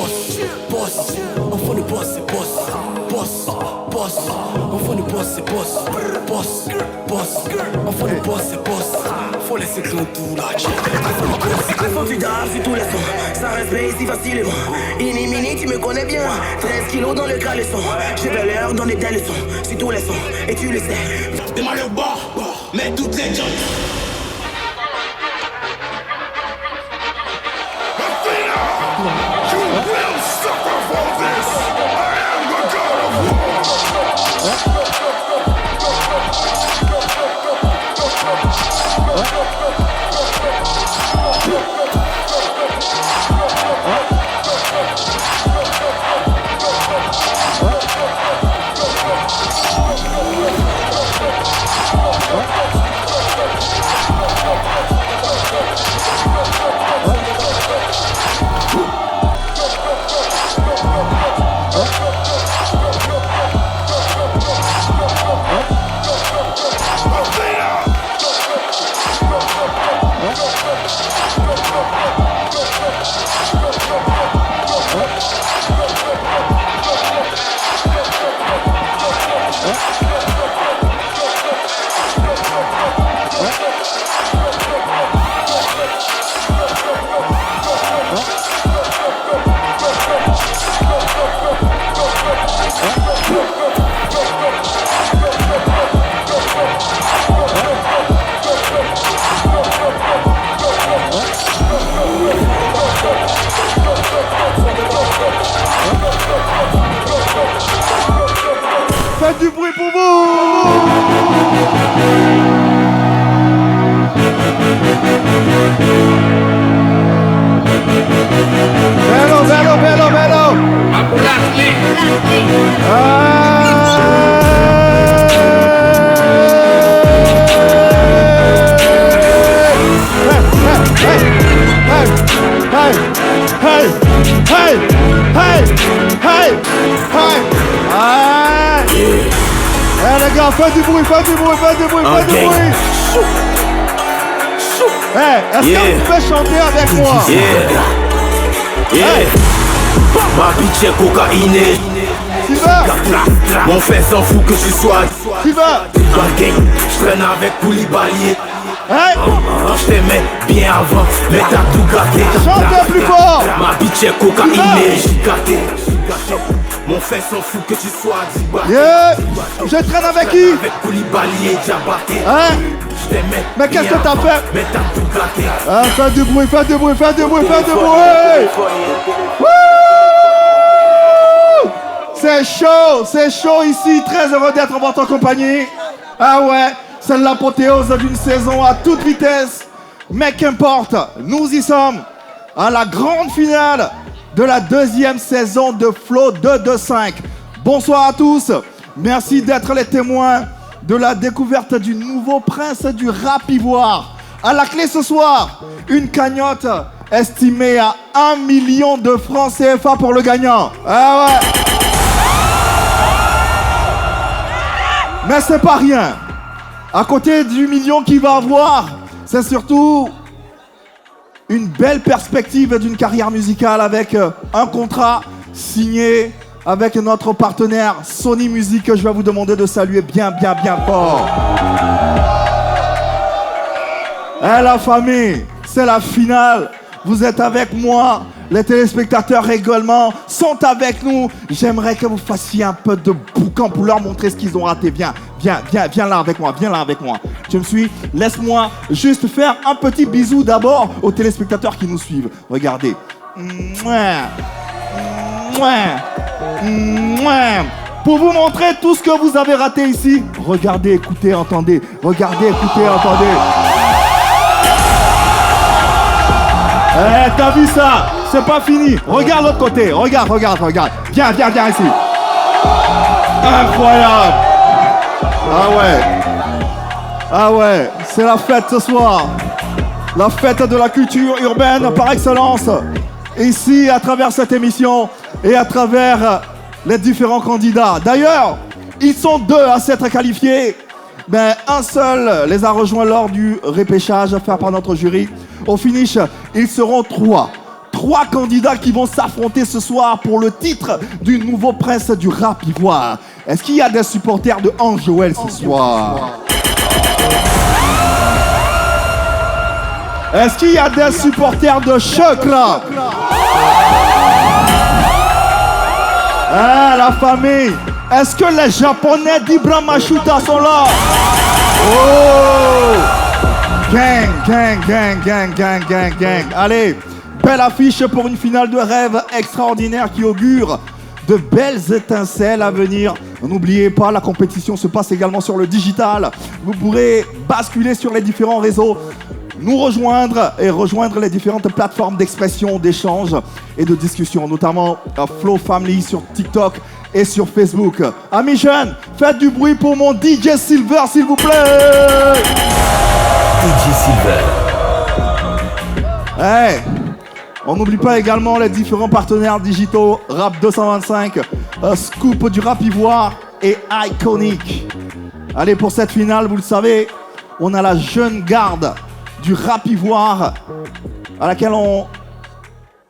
boss. Enfant de boss, c'est boss. Enfant de boss, c'est boss. Enfant de boss, c'est boss. Faut laisser tout là. Faut du dard sur tous les sons. Ça respecte ici facilement. Mini, tu me connais bien. 13 kilos dans le caleçon. Je vais leur donner des leçons. Sur tous les sons. Et tu le sais. Démarre le bas. Mets toutes les jumps. Faites du bruit pour vous! Bello! Les gars, faites du bruit! Est-ce que vous pouvez chanter avec moi? Ma bitch est cocaïnée. Tu vas? Mon frère s'en fout que je sois. Tu vas? En gang, je traîne avec Koulibaly. Je t'aimais bien avant, mais t'as tout gâté. Chantez plus fort! Ma bitch est cocaïnée. J'suis gâté. Mon frère s'en fout que tu sois. Yeah. Je traîne avec qui? Avec Koulibaly et Diabaté. Je t'aimais. Mais qu'est-ce que t'as fait? Mais t'as tout gâté. Faites du bruit! Wouh! C'est chaud ici, très heureux d'être en votre compagnie. Ah ouais, c'est l'apothéose d'une saison à toute vitesse. Mais qu'importe, nous y sommes à la grande finale de la deuxième saison de Flow 225. Bonsoir à tous, merci d'être les témoins de la découverte du nouveau prince du rap ivoire. À la clé ce soir, une cagnotte estimée à 1 million de francs CFA pour le gagnant. Ah ouais. Mais c'est pas rien. À côté du million qu'il va avoir, c'est surtout une belle perspective d'une carrière musicale avec un contrat signé avec notre partenaire Sony Music que je vais vous demander de saluer bien fort. Eh la famille, c'est la finale. Vous êtes avec moi. Les téléspectateurs également sont avec nous. J'aimerais que vous fassiez un peu de boucan pour leur montrer ce qu'ils ont raté. Viens là avec moi, Tu me suis? Laisse-moi juste faire un petit bisou d'abord aux téléspectateurs qui nous suivent. Regardez. Pour vous montrer tout ce que vous avez raté ici. Regardez, écoutez, entendez. Eh, t'as vu ça? C'est pas fini. Regarde l'autre côté. Regarde. Viens ici. Incroyable. Ah ouais, c'est la fête ce soir. La fête de la culture urbaine par excellence. Ici, à travers cette émission et à travers les différents candidats. D'ailleurs, ils sont 2 à s'être qualifiés. Mais un seul les a rejoints lors du repêchage fait par notre jury. Au finish, ils seront 3 3 candidats qui vont s'affronter ce soir pour le titre du nouveau prince du rap ivoire. Est-ce qu'il y a des supporters de Ange Joël ce soir? Est-ce qu'il y a des supporters de Choc là? Ah, la famille. Est-ce que les Japonais d'Ibrahim Machuta sont là? Oh! Gang, gang, gang, gang, gang, gang, gang. Allez, belle affiche pour une finale de rêve extraordinaire qui augure de belles étincelles à venir. N'oubliez pas, la compétition se passe également sur le digital. Vous pourrez basculer sur les différents réseaux, nous rejoindre et rejoindre les différentes plateformes d'expression, d'échange et de discussion, notamment Flow Family sur TikTok et sur Facebook. Amis jeunes, faites du bruit pour mon DJ Silver, s'il vous plaît. DJ Silver. Hey, on n'oublie pas également les différents partenaires digitaux, Rap 225, Scoop du rap ivoire et Iconic. Allez, pour cette finale, vous le savez, on a la jeune garde du rap ivoire à laquelle on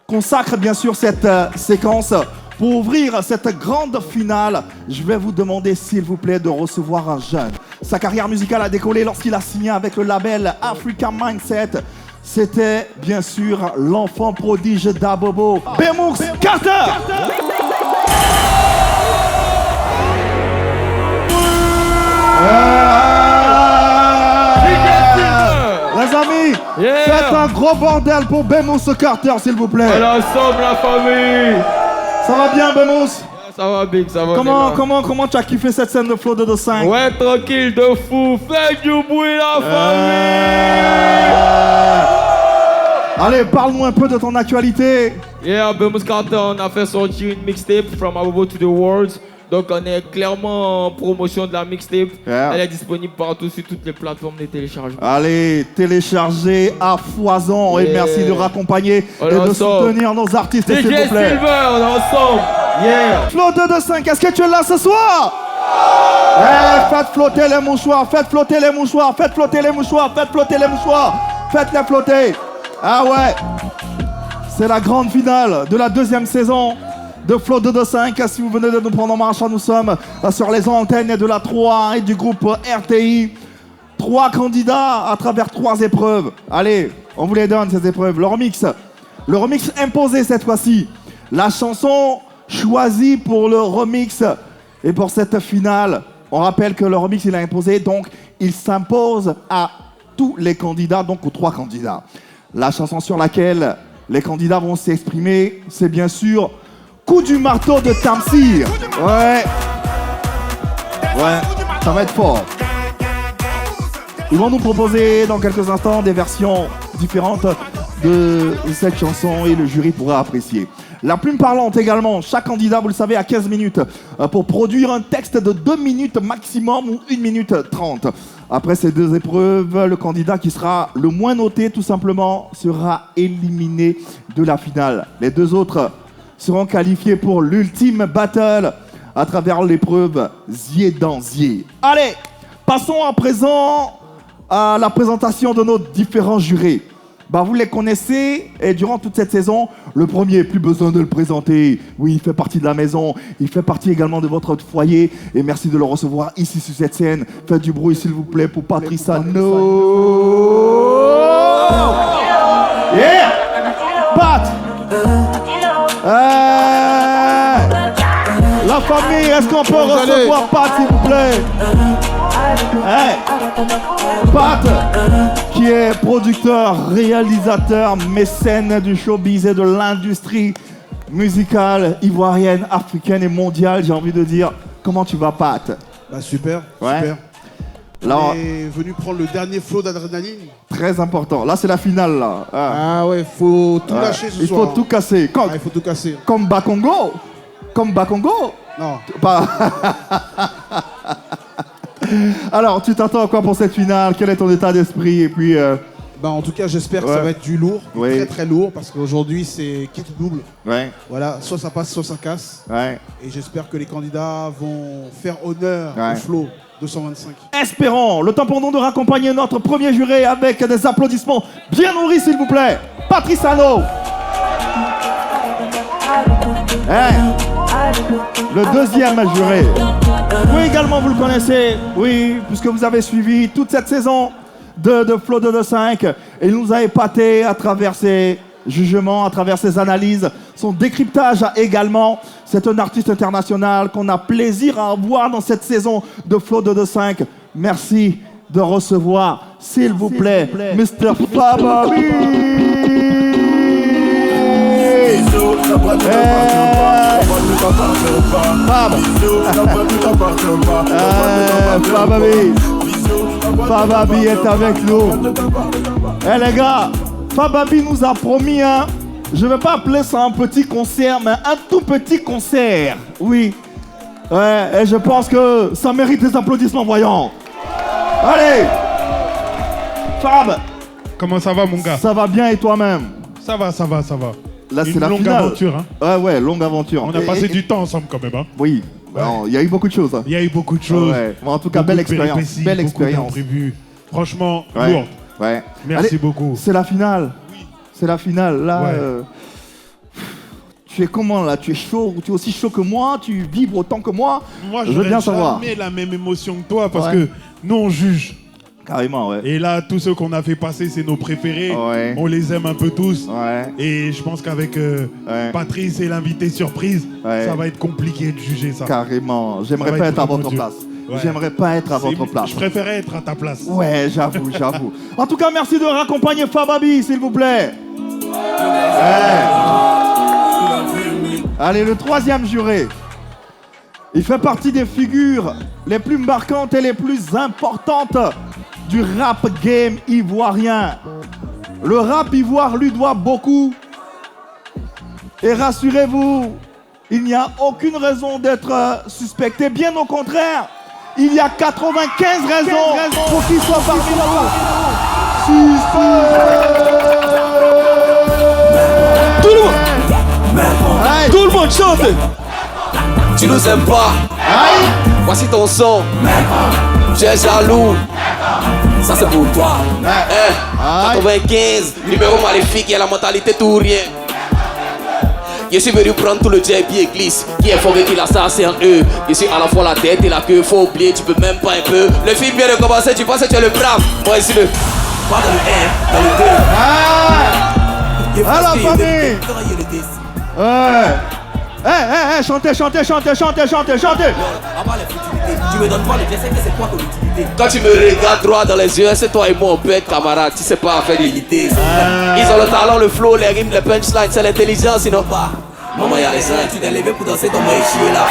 consacre bien sûr cette séquence. Pour ouvrir cette grande finale, je vais vous demander s'il vous plaît de recevoir un jeune. Sa carrière musicale a décollé lorsqu'il a signé avec le label Africa Mindset. C'était bien sûr l'enfant prodige d'Abobo, Bemoux Carter. Les amis, faites un gros bordel pour Bemoux Carter, s'il vous plaît. On ensemble, la famille. Ça va bien, Bemoux? Ça va, Big, ça va. Comment tu as kiffé cette scène de Flow 225? Ouais, tranquille, de fou. Faites du bruit, la famille. Allez, parle-nous un peu de ton actualité. Yeah, Bemoux Carter, on a fait sortir une mixtape, From Abobo to the World. Donc on est clairement en promotion de la mixtape. Yeah. Elle est disponible partout sur toutes les plateformes de téléchargement. Allez, téléchargez à foison et merci de raccompagner et de soutenir nos artistes, s'il vous plaît. Silver, on est ensemble. Yeah. Flow 225, est-ce que tu es là ce soir? Eh, faites flotter les mouchoirs, faites flotter les mouchoirs, faites flotter les mouchoirs, faites flotter les mouchoirs, faites-les flotter. Ah ouais, c'est la grande finale de la 2e saison de Flow 225. Si vous venez de nous prendre en marche, nous sommes sur les antennes de la 3 et du groupe RTI. 3 candidats à travers 3 épreuves. Allez, on vous les donne ces épreuves. Le remix imposé cette fois-ci. La chanson choisie pour le remix et pour cette finale. On rappelle que le remix il a imposé, donc il s'impose à tous les candidats, donc aux 3 candidats. La chanson sur laquelle les candidats vont s'exprimer, c'est bien sûr Coup du marteau de Tamsir. Ouais, ça va être fort. Ils vont nous proposer dans quelques instants des versions différentes de cette chanson et le jury pourra apprécier. La plume parlante également. Chaque candidat, vous le savez, a 15 minutes pour produire un texte de 2 minutes maximum ou 1 minute 30. Après ces 2 épreuves, le candidat qui sera le moins noté, tout simplement, sera éliminé de la finale. Les 2 autres seront qualifiés pour l'ultime battle à travers l'épreuve Zier dans Zier. Allez, passons à présent à la présentation de nos différents jurés. Vous les connaissez et durant toute cette saison, le premier, plus besoin de le présenter. Oui, il fait partie de la maison, il fait partie également de votre foyer et merci de le recevoir ici sur cette scène. Faites du bruit s'il vous plaît pour Patrice Ano. Yeah! Pat! La famille, est-ce qu'on peut recevoir Pat s'il vous plaît? Pat, qui est producteur, réalisateur, mécène du showbiz et de l'industrie musicale ivoirienne, africaine et mondiale, j'ai envie de dire. Comment tu vas, Pat? Super, ouais. Super. Alors, on est venu prendre le dernier flot d'adrénaline. Très important. Là, c'est la finale, là. Ah ouais, faut tout lâcher ce soir. Il faut tout casser. Il faut tout casser. Comme Bakongo. Comme Bakongo. Non. Pas... Alors, tu t'attends à quoi pour cette finale? Quel est ton état d'esprit? Et puis, en tout cas, j'espère que ça va être du lourd, très très lourd, parce qu'aujourd'hui c'est kit double. Ouais. Voilà, soit ça passe, soit ça casse. Ouais. Et j'espère que les candidats vont faire honneur au flow 225. Espérons. Le temps pour nous de raccompagner notre premier juré avec des applaudissements bien nourris, s'il vous plaît. Patrice Ano. Le deuxième juré. Oui, également, vous le connaissez. Oui, puisque vous avez suivi toute cette saison de Flow 225. Et il nous a épaté à travers ses jugements, à travers ses analyses, son décryptage également. C'est un artiste international qu'on a plaisir à voir dans cette saison de Flow 225. Merci de recevoir, s'il vous plaît, Mr. Fababi. Fababi est avec nous. Les gars, Fababi nous a promis je ne vais pas appeler ça un petit concert, mais un tout petit concert. Oui. Et je pense que ça mérite des applaudissements, voyons. Allez, Fab. Comment ça va, mon gars? Ça va bien et toi-même? Ça va. Là, c'est une la longue finale. Aventure. Ouais, longue aventure. On a passé du temps ensemble quand même. Oui, il y a eu beaucoup de choses. Il y a eu beaucoup de choses. Bon, en tout cas, belle expérience. Belle expérience. Franchement, lourde. Ouais. Merci beaucoup. C'est la finale. Oui. C'est la finale. Là, tu es comment là? Tu es chaud? Tu es aussi chaud que moi? Tu vibres autant que moi? Moi, je veux bien savoir. Jamais la même émotion que toi parce que nous, on juge. Carrément, ouais. Et là, tous ceux qu'on a fait passer, c'est nos préférés. Ouais. On les aime un peu tous. Ouais. Et je pense qu'avec Patrice et l'invité surprise, ça va être compliqué de juger ça. Carrément. J'aimerais pas être à votre place. J'aimerais pas être à votre place. Je préférais être à ta place. Ouais, j'avoue. En tout cas, merci de raccompagner Fababi, s'il vous plaît. Allez, le troisième juré. Il fait partie des figures les plus marquantes et les plus importantes du rap game ivoirien. Le rap ivoire lui doit beaucoup. Et rassurez-vous, il n'y a aucune raison d'être suspecté. Bien au contraire, il y a 95 raisons pour qu'il soit parmi nous. Tout le monde chante. Tu nous aimes pas. Voici ton son. Tu es jaloux. Ça c'est pour toi. 95, numéro maléfique, il y a la mentalité tout ou rien. Je suis venu prendre tout le jabby et glisse. Qui est fort et qui la ça c'est en eux. Je suis à la fois la tête et la queue. Faut oublier, tu peux même pas un peu. Le film vient de commencer, tu penses que tu es le brave. Moi ici le. Pas dans le 1, dans le 2. À la famille. Chantez. Tu me donnes pas le dessin, c'est quoi ton utilité? Quand tu me regardes droit dans les yeux, c'est toi et moi on peut être camarades. Tu sais pas faire d'unité. Ils ont le talent, le flow, les rimes, les punchlines, c'est l'intelligence, sinon pas. Maman y'a les gens, tu t'es levé pour danser dans moi et chier là.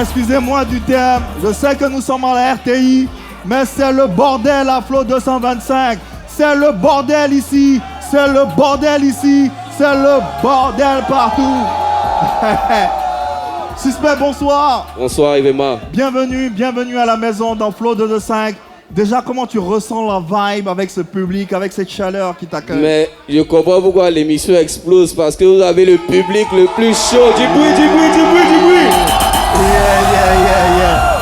Excusez-moi du terme, je sais que nous sommes à la RTI, mais c'est le bordel à Flow 225. C'est le bordel ici, c'est le bordel partout. Suspect, bonsoir. Bonsoir Yvema. Bienvenue à la maison dans Flow 225. Déjà, comment tu ressens la vibe avec ce public, avec cette chaleur qui t'accueille? Mais je comprends pourquoi l'émission explose, parce que vous avez le public le plus chaud. Du bruit. Yeah.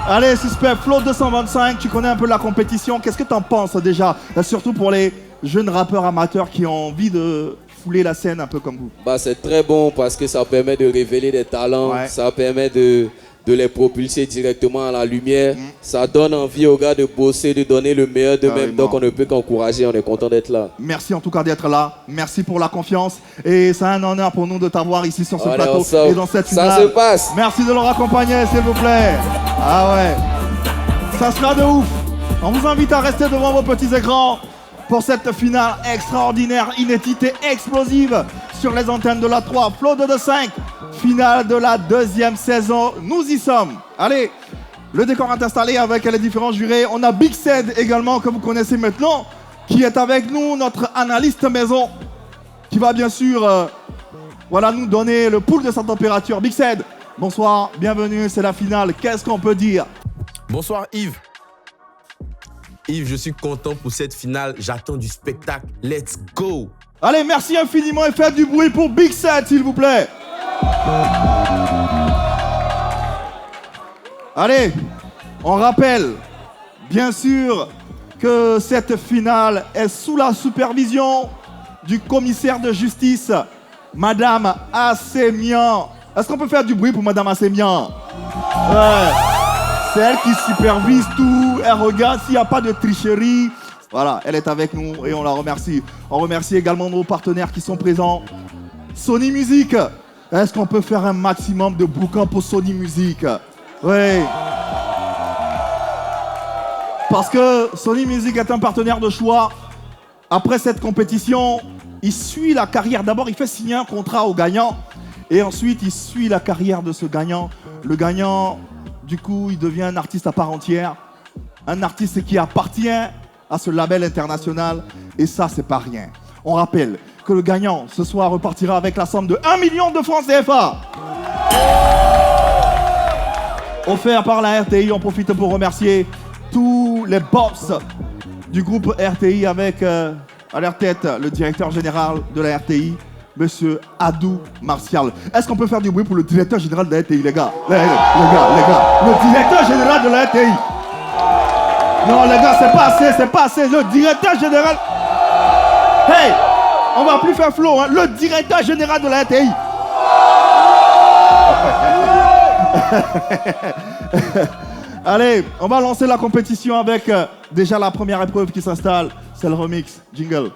Allez, Suspect, Flow 225, tu connais un peu la compétition. Qu'est-ce que t'en penses déjà? Surtout pour les jeunes rappeurs amateurs qui ont envie de fouler la scène un peu comme vous. C'est très bon parce que ça permet de révéler des talents, ça permet de les propulser directement à la lumière. Ça donne envie aux gars de bosser, de donner le meilleur d'eux-mêmes. Donc on ne peut qu'encourager, on est content d'être là. Merci en tout cas d'être là, merci pour la confiance. Et c'est un honneur pour nous de t'avoir ici sur ce plateau et dans cette finale. Ça se passe. Merci de leur accompagner, s'il vous plaît. Ah ouais, ça sera de ouf. On vous invite à rester devant vos petits écrans pour cette finale extraordinaire, inédite et explosive sur les antennes de la 3. Flow 225, finale de la deuxième saison. Nous y sommes. Allez, le décor est installé avec les différents jurés. On a Big Ced également, que vous connaissez maintenant, qui est avec nous, notre analyste maison, qui va bien sûr nous donner le pouls de sa température. Big Ced, bonsoir, bienvenue, c'est la finale. Qu'est-ce qu'on peut dire? Bonsoir Yves. Yves, je suis content pour cette finale. J'attends du spectacle. Let's go! Allez, merci infiniment et faites du bruit pour Big Ced, s'il vous plaît. Allez, on rappelle, bien sûr, que cette finale est sous la supervision du commissaire de justice, Madame Assemian. Est-ce qu'on peut faire du bruit pour Madame Assemian? Ouais. C'est elle qui supervise tout. Elle regarde s'il n'y a pas de tricherie. Voilà, elle est avec nous et on la remercie. On remercie également nos partenaires qui sont présents. Sony Music. Est-ce qu'on peut faire un maximum de bouquins pour Sony Music? Oui. Parce que Sony Music est un partenaire de choix. Après cette compétition, il suit la carrière. D'abord, il fait signer un contrat au gagnant. Et ensuite, il suit la carrière de ce gagnant. Le gagnant, du coup, il devient un artiste à part entière. Un artiste qui appartient à ce label international. Et ça, c'est pas rien. On rappelle que le gagnant, ce soir, repartira avec la somme de 1 million de francs CFA. Offert par la RTI. On profite pour remercier tous les boss du groupe RTI avec à leur tête le directeur général de la RTI, Monsieur Adou Martial. Est-ce qu'on peut faire du bruit pour le directeur général de la RTI, les gars? Les gars, le directeur général de la RTI. Non, les gars, c'est pas assez. Le directeur général... Hey, on va plus faire flow, hein. Le directeur général de la RTI. Allez, on va lancer la compétition avec déjà la première épreuve qui s'installe. C'est le remix. Jingle.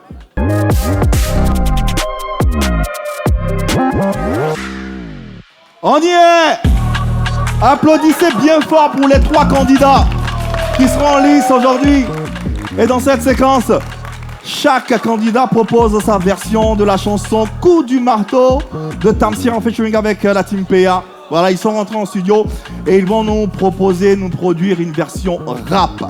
On y est! Applaudissez bien fort pour les 3 candidats qui seront en lice aujourd'hui. Et dans cette séquence, chaque candidat propose sa version de la chanson Coup du marteau de Tamsir en featuring avec la team PA. Voilà, ils sont rentrés en studio et ils vont nous produire une version rap.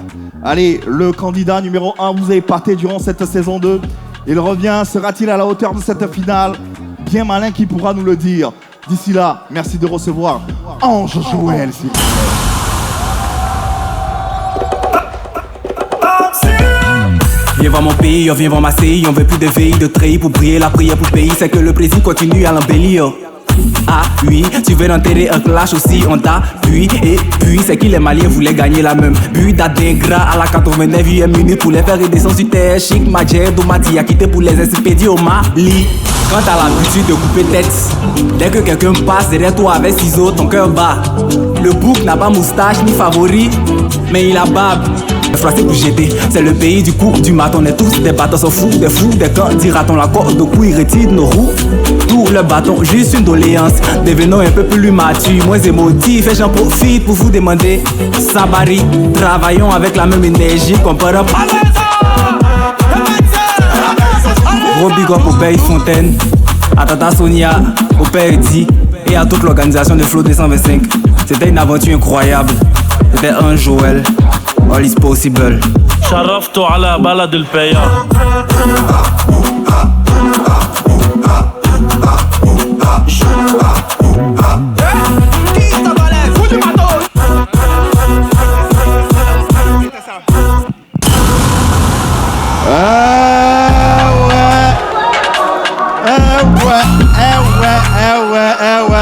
Allez, le candidat numéro 1 vous a épaté durant cette saison 2. Il revient, sera-t-il à la hauteur de cette finale? Bien malin qui pourra nous le dire. D'ici là, merci de recevoir Ange Joël, s'il vous plaît. Viens voir mon pays, viens voir ma CI. On veut plus de veille, de treillis pour prier. La prière pour le pays, c'est que le président continue à l'embellir. Ah oui, tu veux enterrer un clash aussi, on t'appuie. Et puis c'est que les Maliens voulaient gagner la même. But d'Adingra à la 89e minute pour les faire redescendre sur terre. Chic, Madjer, Domati a quitté pour les expédier au Mali. Quand t'as l'habitude de couper tête, dès que quelqu'un passe derrière toi avec ciseaux, ton cœur bat. Le bouc n'a pas moustache ni favori, mais il a barbe. Froissé pour jeter, c'est le pays du coup du mat. On est tous des bâtons, s'en fout des fous. Des quand dira-t-on la corde au cou, il retire nos roues. Tout le bâton, juste une doléance. Devenons un peu plus matures, moins émotifs. Et j'en profite pour vous demander Sabari, travaillons avec la même énergie qu'on peut pas. Gros big up au Père Fontaine, à Tata Sonia, au Père Eddy et à toute l'organisation de Flow 225. C'était une aventure incroyable. C'était un Joël. All is possible. شرفتوا على بلد البيا.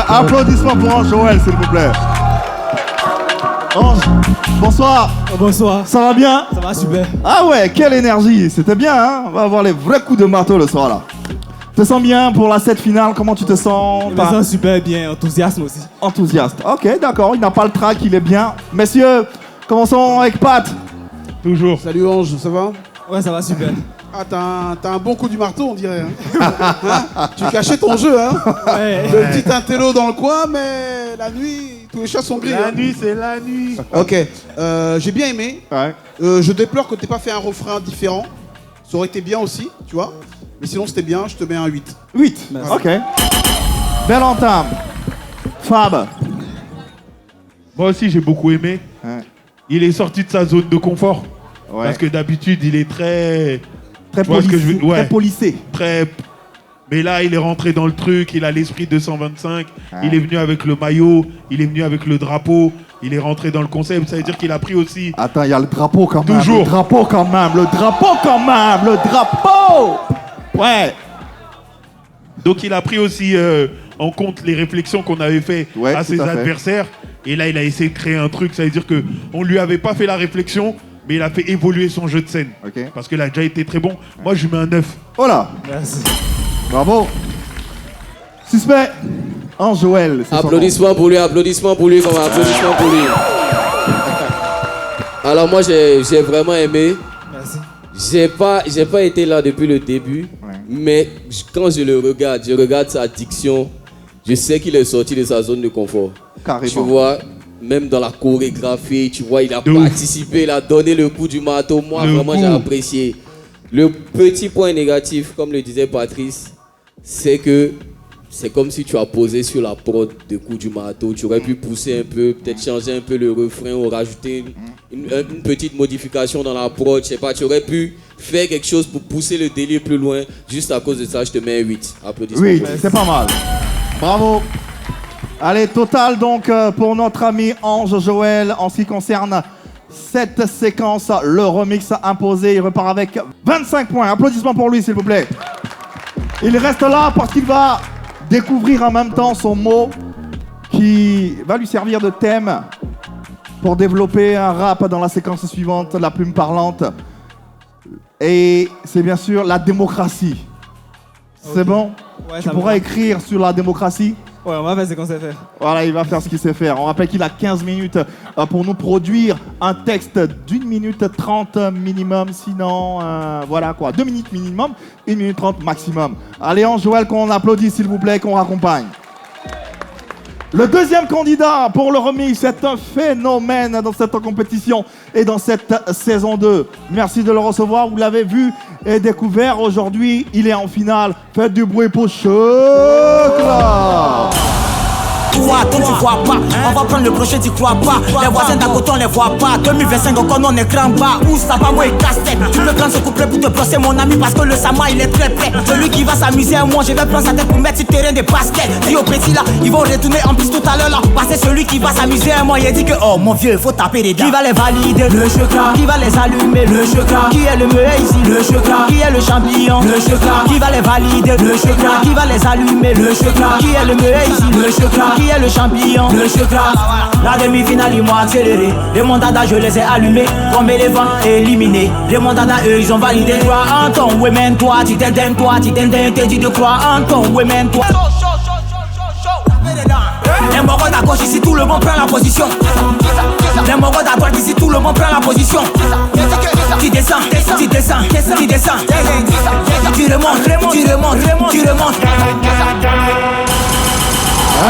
Applaudissements pour Ange Joël, s'il vous plaît. Ange, bonsoir. Bonsoir. Ça va bien? Ça va super. Ah ouais, quelle énergie. C'était bien, hein? On va avoir les vrais coups de marteau le soir là. Tu te sens bien pour la set finale? Comment tu te sens? Je me sens super bien, enthousiasme aussi. Enthousiaste. Ok, d'accord, il n'a pas le trac, il est bien. Messieurs, commençons avec Pat. Toujours. Salut Ange, ça va? Ouais, ça va super. Ah, t'as un bon coup du marteau, on dirait. Hein. Tu cachais ton jeu, hein? Ouais. Le petit intello dans le coin, mais la nuit, tous les chats sont gris. La hein. nuit, c'est la nuit. Ok, j'ai bien aimé. Ouais. Je déplore que t'aies pas fait un refrain différent. Ça aurait été bien aussi, tu vois. Mais sinon, c'était bien, je te mets un 8. 8, ok. Belle entame. Fab. Moi aussi, j'ai beaucoup aimé. Ouais. Il est sorti de sa zone de confort. Ouais. Parce que d'habitude, il est très... Très Tu vois ce que je veux- ouais. Très polissé. très... Mais là, il est rentré dans le truc, il a l'esprit 225, Ah. il est venu avec le maillot, il est venu avec le drapeau, il est rentré dans le concept, ça veut dire qu'il a pris aussi... Attends, il y a le drapeau quand même. Toujours. Le drapeau quand même. Le drapeau quand même. Le drapeau. Ouais. Donc il a pris aussi en compte les réflexions qu'on avait fait Ouais, à tout ses à fait. adversaires. Et là, il a essayé de créer un truc, ça veut dire qu'on ne lui avait pas fait la réflexion, mais il a fait évoluer son jeu de scène. Parce qu'il a déjà été très bon. Moi, je lui mets un 9. Oh là. Merci. Bravo. Suspect. Joël. Applaudissements pour lui, applaudissements pour lui, comme applaudissements pour lui. Alors moi, j'ai vraiment aimé. Merci. J'ai pas été là depuis le début, mais quand je le regarde, je regarde sa diction, je sais qu'il est sorti de sa zone de confort. Carrément. Tu vois, même dans la chorégraphie, tu vois, il a participé, il a donné le coup du marteau. Moi, vraiment, j'ai apprécié. Le petit point négatif, comme le disait Patrice, c'est que c'est comme si tu as posé sur la prod de coup du marteau. Tu aurais pu pousser un peu, peut-être changer un peu le refrain ou rajouter une petite modification dans la prod. Je sais pas, tu aurais pu faire quelque chose pour pousser le délire plus loin. Juste à cause de ça, je te mets un 8. Applaudissements. Oui, c'est pas mal. Bravo. Allez, total donc pour notre ami Ange Joël en ce qui concerne cette séquence, le remix imposé. Il repart avec 25 points. Applaudissements pour lui, s'il vous plaît. Il reste là parce qu'il va découvrir en même temps son mot qui va lui servir de thème pour développer un rap dans la séquence suivante, la plume parlante. Et c'est bien sûr la démocratie. C'est bon? Ouais, tu pourras écrire sur la démocratie? Ouais, on va faire ce qu'on sait faire. Voilà, il va faire ce qu'il sait faire. On rappelle qu'il a 15 minutes pour nous produire un texte d'1 minute 30 minimum. Sinon, voilà quoi, 2 minutes minimum, 1 minute 30 maximum. Allez, Joël, qu'on applaudit s'il vous plaît, qu'on raccompagne. Le deuxième candidat pour le remix, c'est un phénomène dans cette compétition et dans cette saison 2. Merci de le recevoir, vous l'avez vu et découvert. Aujourd'hui, il est en finale. Faites du bruit pour Chocla. Toi, tu vois pas, on va prendre le crochet, tu crois pas. Les voisins d'à côté, on les voit pas. 2025 encore, on est grand bas. Où ça va, moi, et casse-tête. Tu peux prendre ce couplet pour te brosser, mon ami, parce que le Sama, il est très près. Celui qui va s'amuser, moi, je vais prendre sa tête pour mettre sur le terrain des baskets. Dis au petit là, ils vont retourner en plus tout à l'heure là. Parce que celui qui va s'amuser, moi, il dit que, oh mon vieux, il faut taper les dents. Qui va les valider? Le Chocla. Qui va les allumer? Le Chocla. Qui est le meilleur ici? Le Chocla. Qui est le champion? Le Chocla. Qui va les valider? Le Chocla. Qui va les allumer? Le Chocla. Qui est le meilleur ici? Le Chocla. Qui est le champion? Le Chocla. La demi-finale, ils m'ont accéléré. Les mandats, je les ai allumés. Comme éléphants éliminés. Les mandats, eux, ils ont validé. Crois en ton, ouais, même toi, tu t'aimes, toi, tu t'aimes, t'es dit de croire en ton, ouais, même toi. Les morons à gauche ici, tout le monde prend la position. Les morons à droite ici, tout le monde prend la position. Tu descends, tu descends, tu descends. Tu remontes, tu remontes, tu remontes. Ah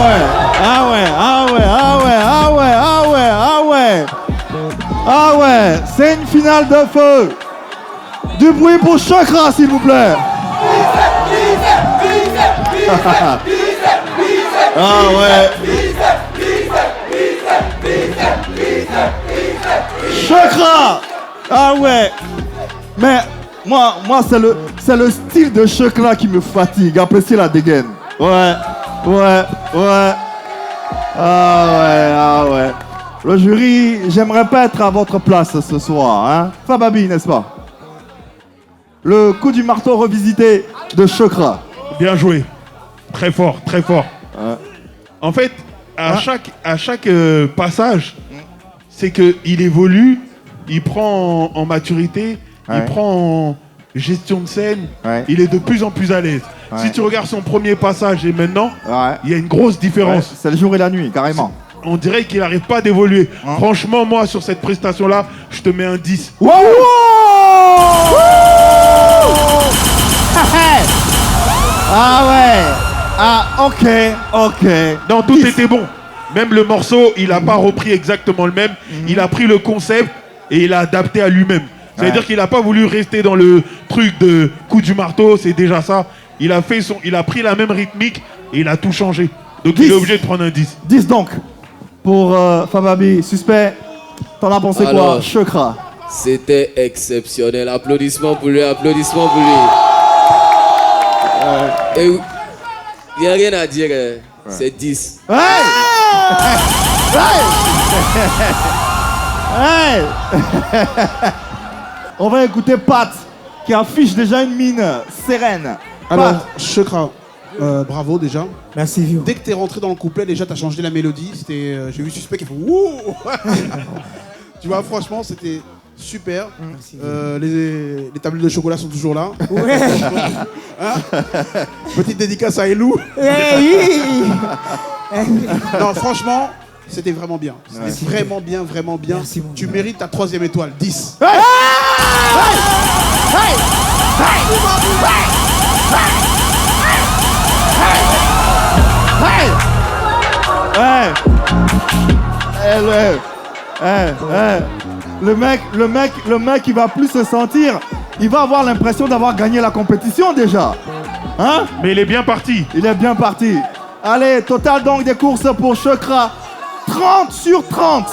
ouais, ah ouais, ah ouais, ah ouais, ah ouais, ah ouais, ah ouais. Ah ouais, c'est une finale de feu. Du bruit pour Chocla, s'il vous plaît. Ah ouais. Chocla. Ah ouais. Mais moi c'est le style de Chocla qui me fatigue. Appréciez la dégaine. Ouais. Ah ouais. Le jury, j'aimerais pas être à votre place ce soir, hein. Fababi, n'est-ce pas? Le coup du marteau revisité de Chocla. Bien joué. Très fort, très fort. En fait, à chaque passage, c'est qu'il évolue, il prend en maturité, il prend en gestion de scène, il est de plus en plus à l'aise. Si tu regardes son premier passage et maintenant, il y a une grosse différence. C'est le jour et la nuit, carrément. On dirait qu'il n'arrive pas d'évoluer. Franchement, moi, sur cette prestation-là, je te mets un 10. Wow, ah ouais. Ah, ok. Non, tout était bon. Même le morceau, il n'a pas repris exactement le même. Il a pris le concept et il a adapté à lui-même. C'est-à-dire qu'il n'a pas voulu rester dans le truc de coup du marteau, c'est déjà ça. Il a pris la même rythmique et il a tout changé. Donc 10. Il est obligé de prendre un 10. 10 donc. Pour Fababi, Suspect, t'en as pensé quoi, Chocla? C'était exceptionnel. Applaudissements pour lui, applaudissements pour lui. Et il n'y a rien à dire, c'est 10. Hey! Hey! On va écouter Pat, qui affiche déjà une mine sereine. Alors, Chocla, Bravo déjà. Merci Vio. Dès que t'es rentré dans le couplet, déjà t'as changé la mélodie. C'était, j'ai vu Suspect qui fait wouh. Tu vois, franchement, c'était super. Les tablettes de chocolat sont toujours là. Ouais. Hein? Petite dédicace à Elou. Non, franchement, c'était vraiment bien. C'était vraiment bien, vraiment bien. Merci, tu mérites ta 3e étoile, 10. Le mec, il va plus se sentir. Il va avoir l'impression d'avoir gagné la compétition déjà. Hein? Mais il est bien parti. Il est bien parti. Allez, total donc des courses pour Chokra. 30 sur 30.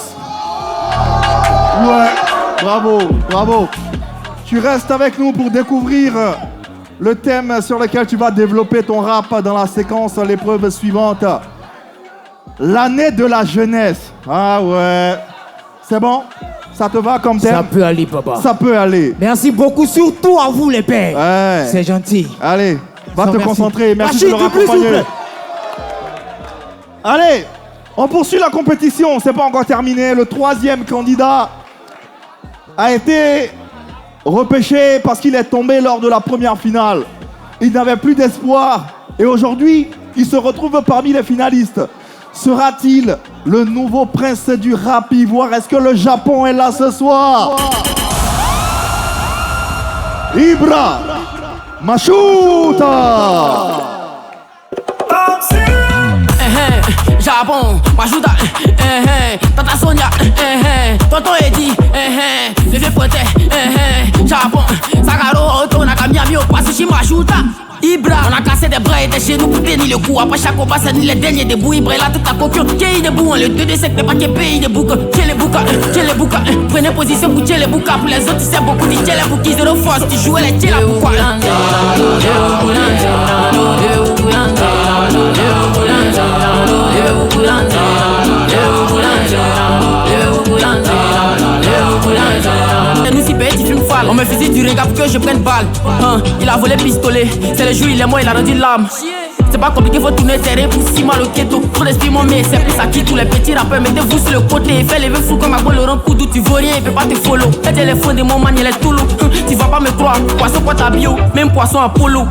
Ouais, bravo, bravo. Tu restes avec nous pour découvrir le thème sur lequel tu vas développer ton rap dans la séquence, l'épreuve suivante. L'année de la jeunesse. Ah ouais. C'est bon? Ça te va comme thème? Ça peut aller, papa. Ça peut aller. Merci beaucoup, surtout à vous les pères. Ouais. C'est gentil. Allez, va te Merci. concentrer. Merci de nous Machine, s'il vous raccompagner. plaît. Allez, on poursuit la compétition. C'est pas encore terminé. Le 3e candidat a été repêché parce qu'il est tombé lors de la première finale. Il n'avait plus d'espoir. Et aujourd'hui, il se retrouve parmi les finalistes. Sera-t-il le nouveau prince du rap ivoire? Est-ce que le Japon est là ce soir? Ibra Mashuta. Japon, Majuda, Tata Sonia, Tonton Eddie, le vieux pointet, Japon, Sagaro, Otto, Nakamiami, Opasushi, Majuda, Ibra, on a cassé des bras et des genoux pour tenir le coup. Après chaque combat, c'est ni les derniers debout. Ibra est là toute la coquille, qui est debout, le 2 sec, mais pas qu'il pays debout. Tiens les boucas, prenez position pour tiens les boucas. Pour les autres, c'est beaucoup dit tiens les bouquis de force. Tu joues les tiens là pourquoi? Nous si petit film fall. On me faisait du regard pour que je prenne balle. Il a volé pistolet. C'est le jour il est mort, il a rendu l'âme. C'est pas compliqué, faut tourner terrain pour 6 mal au keto. Trop d'esprit mon mais c'est pour ça qui tous les petits rappeurs. Mettez-vous sur le côté, fais lever fou comme un bon Laurent Koudou. Tu veux rien, il peut pas te follow. Le téléphone de mon man, il est tout lourd. Tu vas pas me croire, poisson pour ta bio, même poisson à polo.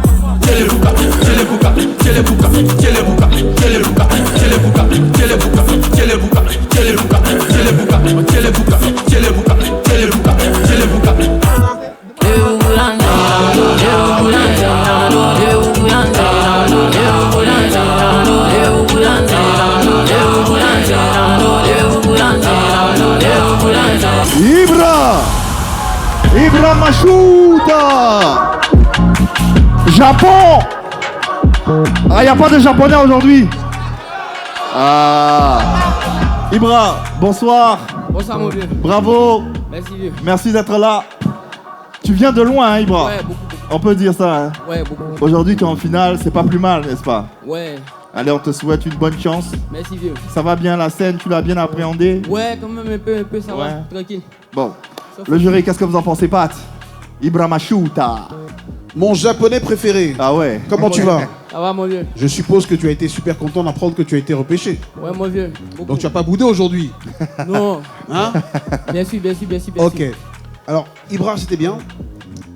Ibra Mashuta. Japon. Ah, y a pas de japonais aujourd'hui. Ah. Ibra, bonsoir. Bonsoir mon vieux. Bravo. Merci vieux. Merci d'être là. Tu viens de loin, hein, Ibra? Ouais, beaucoup. On peut dire ça, hein? Ouais, beaucoup. Aujourd'hui, tu es en finale, c'est pas plus mal, n'est-ce pas? Ouais. Allez, on te souhaite une bonne chance. Merci vieux. Ça va bien la scène, tu l'as bien appréhendée? Ouais, quand même un peu, ça va, tranquille. Bon, le jury, qu'est-ce que vous en pensez, Pat? Ibra Mashuta. Mon japonais préféré. Ah ouais. Comment tu vas? Ça va mon vieux. Je suppose que tu as été super content d'apprendre que tu as été repêché. Ouais mon vieux. Beaucoup. Donc tu as pas boudé aujourd'hui? Non. Hein? Bien sûr. Ok. Alors, Ibra, c'était bien.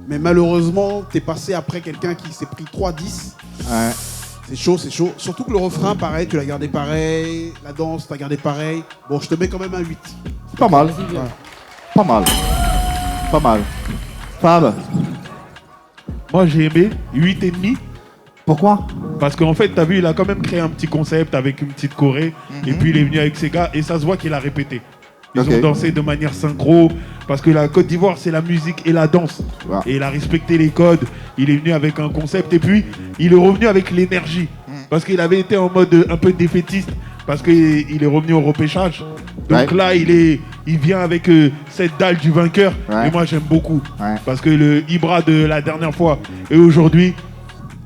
Mais malheureusement, t'es passé après quelqu'un qui s'est pris 3-10. Ouais. C'est chaud. Surtout que le refrain, pareil, tu l'as gardé pareil. La danse, tu l'as gardé pareil. Bon, je te mets quand même un 8. Pas mal. Ouais. Pas mal. Fab. Moi, j'ai aimé 8,5. Pourquoi? Parce qu'en fait, t'as vu, il a quand même créé un petit concept avec une petite choré. Et puis, il est venu avec ses gars. Et ça se voit qu'il a répété. Ils ont dansé de manière synchro. Parce que la Côte d'Ivoire, c'est la musique et la danse. Wow. Et il a respecté les codes. Il est venu avec un concept. Et puis, il est revenu avec l'énergie. Parce qu'il avait été en mode un peu défaitiste. Parce qu'il est revenu au repêchage. Donc là, il vient avec cette dalle du vainqueur. Et moi, j'aime beaucoup. Parce que le Ibra de la dernière fois et aujourd'hui,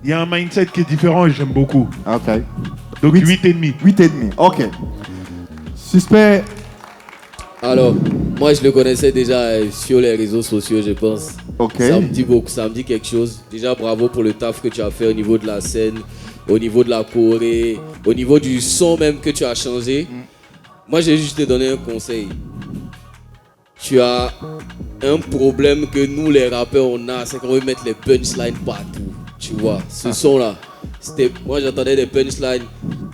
il y a un mindset qui est différent et j'aime beaucoup. Ok. Donc 8,5. 8,5. Ok. Suspect. Alors, moi je le connaissais déjà sur les réseaux sociaux, je pense. Ok. Ça me dit beaucoup, ça me dit quelque chose. Déjà, bravo pour le taf que tu as fait au niveau de la scène. au niveau de la choré, au niveau du son même que tu as changé. Moi, j'ai juste te donner un conseil. Tu as un problème que nous, les rappeurs, on a, c'est qu'on veut mettre les punchlines partout. Tu vois, ce son-là. Moi, j'entendais des punchlines.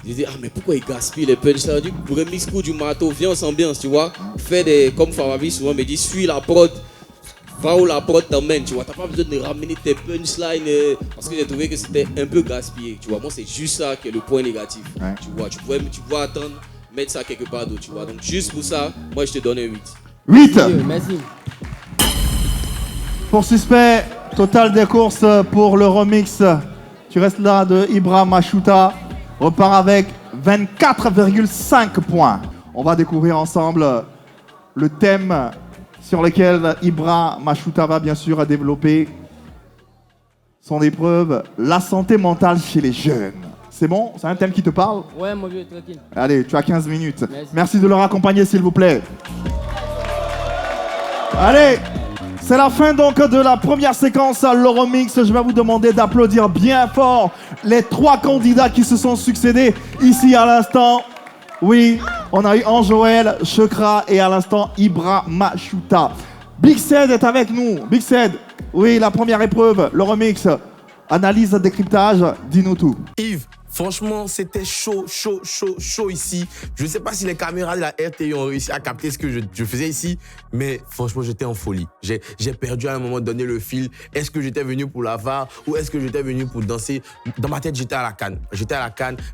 Je disais, ah, mais pourquoi ils gaspillent les punchlines? Du remix coup du marteau, viens, on s'ambiance, tu vois. Fais des, comme Farabi souvent me dit, suis la prod. Va où la prod t'emmène, tu vois. T'as pas besoin de ramener tes punchlines parce que j'ai trouvé que c'était un peu gaspillé, tu vois. Moi, c'est juste ça qui est le point négatif. Ouais. Tu vois, tu pouvais attendre, mettre ça quelque part d'autre, tu vois. Donc, juste pour ça, moi, je te donne un 8. 8. Merci. Pour suspect, total des courses pour le remix. Tu restes là de Ibra Mashuta. Repart avec 24,5 points. On va découvrir ensemble le thème sur lequel Ibra Mashuta va bien sûr développer son épreuve, la santé mentale chez les jeunes. C'est bon? C'est un thème qui te parle? Ouais, mon vieux, tranquille. Allez, tu as 15 minutes. Merci de leur accompagner, s'il vous plaît. Allez, c'est la fin donc de la première séquence, le remix. Je vais vous demander d'applaudir bien fort les 3 candidats qui se sont succédés ici à l'instant. Oui, on a eu Anjoël, Chekra et à l'instant Ibra Mashuta. Big Said est avec nous. Big Said, oui, la première épreuve, le remix. Analyse, décryptage, dis-nous tout. Yves, franchement, c'était chaud ici. Je ne sais pas si les caméras de la RTI ont réussi à capter ce que je faisais ici, mais franchement, j'étais en folie. J'ai perdu à un moment donné le fil. Est-ce que j'étais venu pour la VAR ou est-ce que j'étais venu pour danser? Dans ma tête, j'étais à la canne.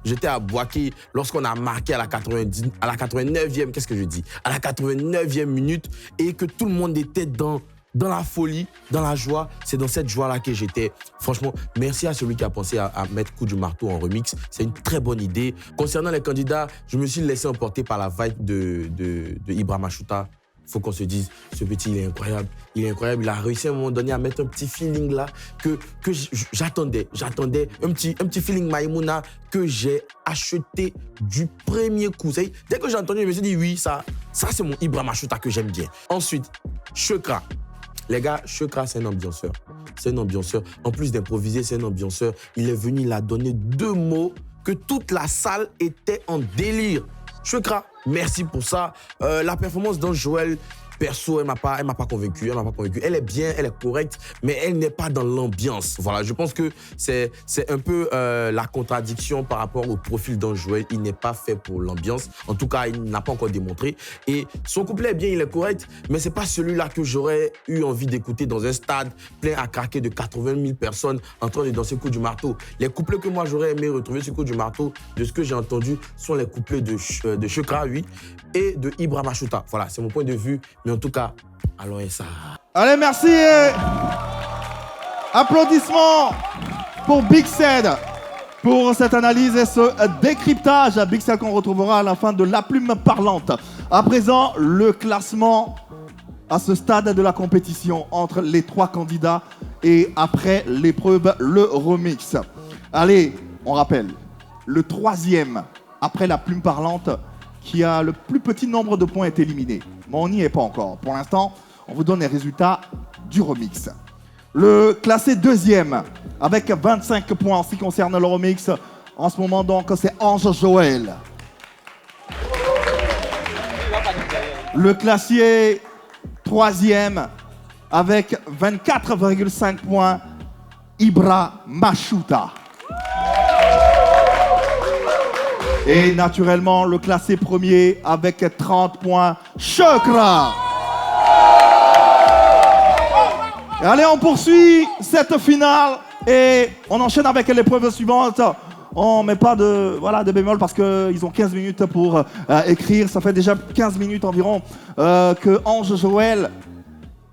J'étais à Boaké lorsqu'on a marqué à la 89e, qu'est-ce que je dis? À la 89e minute et que tout le monde était dans la folie, dans la joie. C'est dans cette joie-là que j'étais. Franchement, merci à celui qui a pensé à mettre Coup du marteau en remix. C'est une très bonne idée. Concernant les candidats, je me suis laissé emporter par la vibe de Ibra Mashuta. Faut qu'on se dise, ce petit, il est incroyable. Il est incroyable. Il a réussi à un moment donné à mettre un petit feeling là que j'attendais. Un petit feeling Maïmouna que j'ai acheté du premier coup. Dès que j'ai entendu, je me suis dit, oui, ça c'est mon Ibra Mashuta que j'aime bien. Ensuite, Chekra. Les gars, Chekra, c'est un ambianceur. En plus d'improviser, c'est un ambianceur. Il est venu, il a donné 2 mots que toute la salle était en délire. Chekra, merci pour ça. La performance d'Anjoël, perso, elle m'a pas convaincu. Elle est bien, elle est correcte, mais elle n'est pas dans l'ambiance. Voilà, je pense que c'est un peu la contradiction par rapport au profil d'Anjoël. Il n'est pas fait pour l'ambiance. En tout cas, il n'a pas encore démontré. Et son couplet est bien, il est correct, mais c'est pas celui-là que j'aurais eu envie d'écouter dans un stade plein à craquer de 80 000 personnes en train de danser Coup du marteau. Les couplets que moi j'aurais aimé retrouver sur Coup du marteau, de ce que j'ai entendu, sont les couplets de Chekra, oui, et de Ibra Mashuta. Voilà, c'est mon point de vue. Mais en tout cas, allons et ça. Allez, merci. Applaudissements pour Big Said pour cette analyse et ce décryptage. Big Said qu'on retrouvera à la fin de La Plume Parlante. À présent, le classement à ce stade de la compétition entre les 3 candidats et après l'épreuve, le remix. Allez, on rappelle, le 3e après La Plume Parlante qui a le plus petit nombre de points est éliminé. Mais on n'y est pas encore. Pour l'instant, on vous donne les résultats du remix. Le classé 2e, avec 25 points en ce qui concerne le remix. En ce moment, donc, c'est Anjoël. Le classé 3e, avec 24,5 points, Ibra Mashuta. Et naturellement, le classé premier avec 30 points, Chekra. Et allez, on poursuit cette finale et on enchaîne avec l'épreuve suivante. On ne met pas de bémol parce qu'ils ont 15 minutes pour écrire. Ça fait déjà 15 minutes environ que Anjoël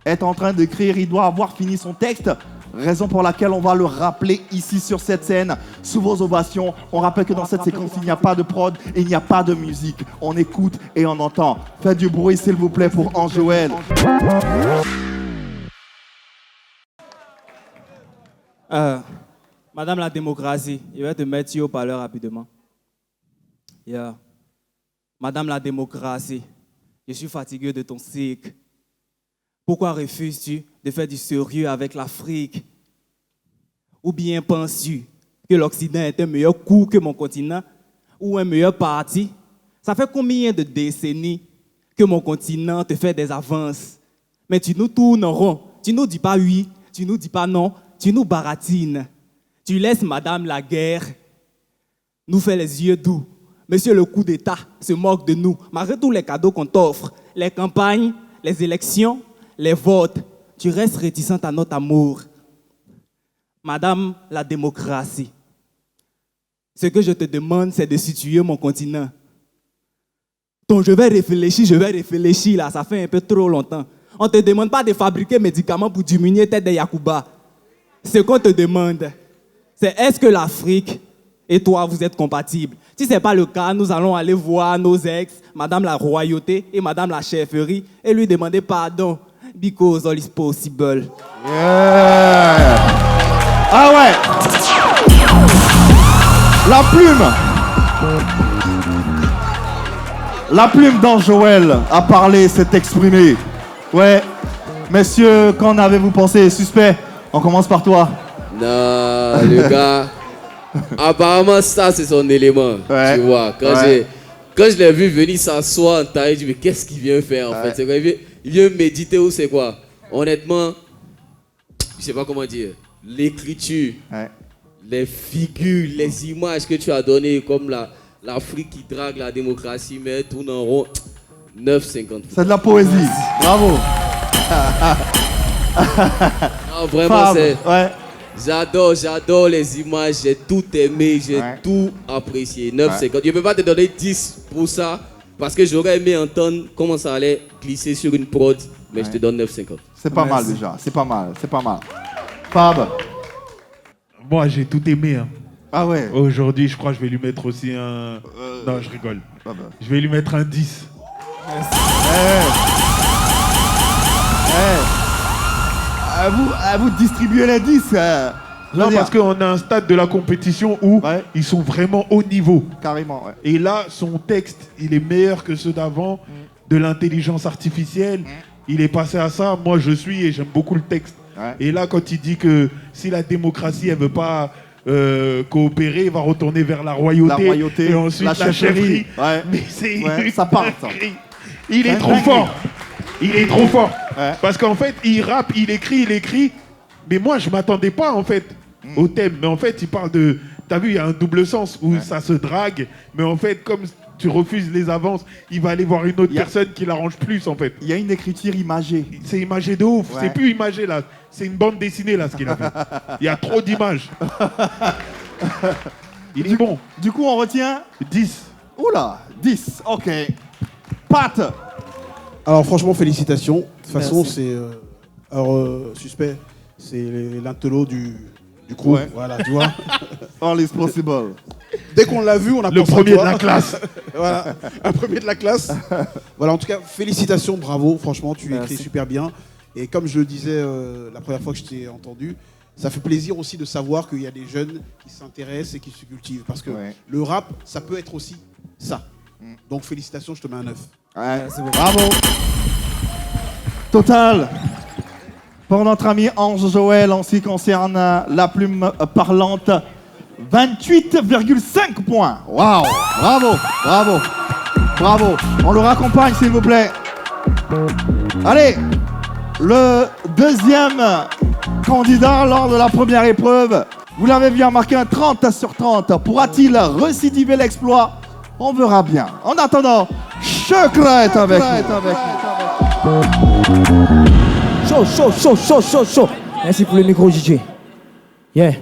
est en train d'écrire. Il doit avoir fini son texte. Raison pour laquelle on va le rappeler ici sur cette scène, sous vos ovations. On rappelle que dans cette séquence, il n'y a pas de prod, il n'y a pas de musique. On écoute et on entend. Faites du bruit, s'il vous plaît, pour Anjoël. Madame la démocratie, je vais te mettre sur haut-parleur rapidement. Yeah. Madame la démocratie, je suis fatigué de ton cycle. Pourquoi refuses-tu de faire du sérieux avec l'Afrique? Ou bien penses-tu que l'Occident est un meilleur coup que mon continent ou un meilleur parti? Ça fait combien de décennies que mon continent te fait des avances? Mais tu nous tournes en rond. Tu nous dis pas oui, tu nous dis pas non, tu nous baratines. Tu laisses Madame la guerre nous faire les yeux doux. Monsieur le coup d'État se moque de nous. Malgré tous les cadeaux qu'on t'offre, les campagnes, les élections, les votes, tu restes réticente à notre amour. Madame la démocratie, ce que je te demande, c'est de situer mon continent. Donc je vais réfléchir là, ça fait un peu trop longtemps. On ne te demande pas de fabriquer médicaments pour diminuer tête de Yacouba. Ce qu'on te demande, c'est est-ce que l'Afrique et toi, vous êtes compatibles? Si ce n'est pas le cas, nous allons aller voir nos ex, Madame la royauté et Madame la chefferie, et lui demander pardon. Because all is possible. Yeah. Ah ouais. La plume dans Joël a parlé, s'est exprimée. Ouais. Messieurs, qu'en avez-vous pensé? Suspect, on commence par toi. Non, le gars, apparemment ça c'est son élément, tu vois. Quand je l'ai vu venir s'asseoir en taille, je dis mais qu'est-ce qu'il vient faire en fait? C'est quoi, il vient méditer ou c'est quoi? Honnêtement, je sais pas comment dire. L'écriture, les figures, les images que tu as données comme l'Afrique qui drague la démocratie, mais tourne en rond, 9,50. C'est de la poésie, bravo. Non, vraiment, j'adore les images, j'ai tout aimé, j'ai tout apprécié. 9,50. Je ne peux pas te donner 10 pour ça, parce que j'aurais aimé entendre comment ça allait glisser sur une prod, mais je te donne 9,50. C'est pas mal déjà, c'est pas mal. Fab. Moi, j'ai tout aimé. Hein. Ah ouais. Aujourd'hui, je crois que je vais lui mettre aussi un... Non, je rigole. Je vais lui mettre un 10. Vous distribuez les 10. Non, parce qu'on a un stade de la compétition où ils sont vraiment haut niveau. Carrément, ouais. Et là, son texte, il est meilleur que ceux d'avant, de l'intelligence artificielle. Il est passé à ça. Moi, je suis et j'aime beaucoup le texte. Ouais. Et là, quand il dit que si la démocratie, elle veut pas coopérer, il va retourner vers la royauté et ensuite la chefferie. Ouais. Mais c'est ça part, ça. Il est trop fort. Il est trop fort. Parce qu'en fait, il rappe, il écrit. Mais moi, je m'attendais pas, en fait, au thème. Mais en fait, il parle de... T'as vu, il y a un double sens où ça se drague. Mais en fait, comme tu refuses les avances, il va aller voir une autre personne qui l'arrange plus, en fait. Il y a une écriture imagée. C'est imagé de ouf. C'est plus imagé, là. C'est une bande dessinée, là, ce qu'il a fait. Il y a trop d'images. Il est bon. Du coup, on retient 10. Oula, 10. OK. Pat. Alors, franchement, félicitations. De toute façon, c'est... suspect, c'est l'intello du crew. Voilà, tu vois. All is possible. Dès qu'on l'a vu, on a le pensé premier de la classe. Voilà, un premier de la classe. Voilà, en tout cas, félicitations, bravo. Franchement, tu écris super bien. Et comme je le disais la première fois que je t'ai entendu, ça fait plaisir aussi de savoir qu'il y a des jeunes qui s'intéressent et qui se cultivent. Parce que le rap, ça peut être aussi ça. Donc félicitations, je te mets un 9. Ouais, bravo. Total. Pour notre ami Ange Joël, en ce qui concerne la plume parlante, 28,5 points. Waouh. Bravo. On le raccompagne, s'il vous plaît. Allez, le deuxième candidat lors de la première épreuve, vous l'avez bien marqué, un 30 sur 30. Pourra-t-il récidiver l'exploit? On verra bien. En attendant, Chakra est avec Chaud. Merci pour le micro, DJ. Yeah.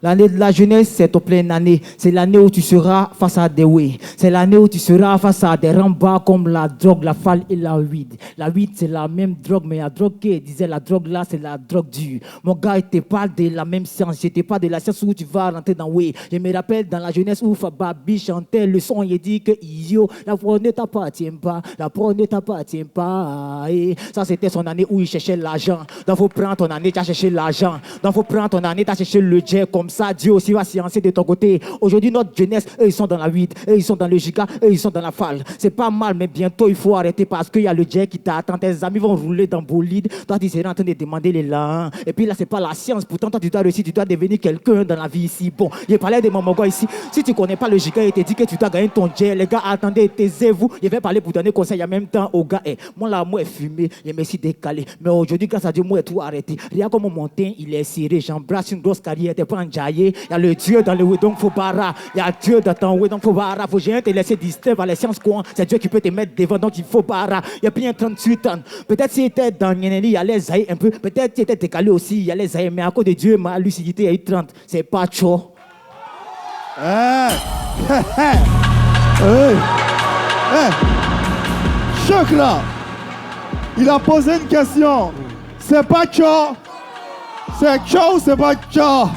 L'année de la jeunesse, c'est ton pleine année. C'est l'année où tu seras face à des way. C'est l'année où tu seras face à des rembats comme la drogue, la falle et la weed. La weed, c'est la même drogue, mais la drogue qui disait la drogue là, c'est la drogue dure. Mon gars, t'es pas de la même science. J'étais pas de la science où tu vas rentrer dans way. Je me rappelle dans la jeunesse où Fababi chantait le son, il dit que yo, la voix ne t'appartient pas. La voix ne t'appartient pas. Et ça, c'était son année où il cherchait l'argent. Donc, faut prendre ton année, t'as cherché l'argent. Donc, faut prendre ton année, t'as cherché le jet comme comme ça, Dieu aussi va sciencer de ton côté. Aujourd'hui, notre jeunesse, eux, ils sont dans la 8, eux, ils sont dans le giga, eux, ils sont dans la falle. C'est pas mal, mais bientôt, il faut arrêter parce qu'il y a le jet qui t'attend. Tes amis vont rouler dans bolide. Toi, tu seras en train de demander les lans. Et puis là, c'est pas la science. Pourtant, toi, tu dois réussir, tu dois devenir quelqu'un dans la vie ici. Bon, j'ai parlé de mon gars ici. Si tu connais pas le giga, il te dit que tu dois gagner ton jet. Les gars, attendez, taisez-vous. Je vais parler pour donner conseil en même temps aux gars. Moi, là, moi, est fumé, je me suis décalé. Mais aujourd'hui, grâce à Dieu, moi, tout arrêté. Regarde comment mon teint, il est serré. J'embrasse une grosse carrière. T'es pas enjaillé. Il y a le Dieu dans le Wedong Fobara. Il y a Dieu dans ton Wedong Fobara. Faut jamais te laisser distraire par les sciences quoi. C'est Dieu qui peut te mettre devant, donc il faut bara. Il y a bien 38 ans. Peut-être s'il était dans Nyeneli, il allait zaïr un peu. Peut-être qu'il était décalé aussi, il allait zaïr. Mais à cause de Dieu, ma lucidité a eu 30. C'est pas chaud. Choc là. Il a posé une question. C'est pas chaud. C'est chaud ou c'est pas chaud?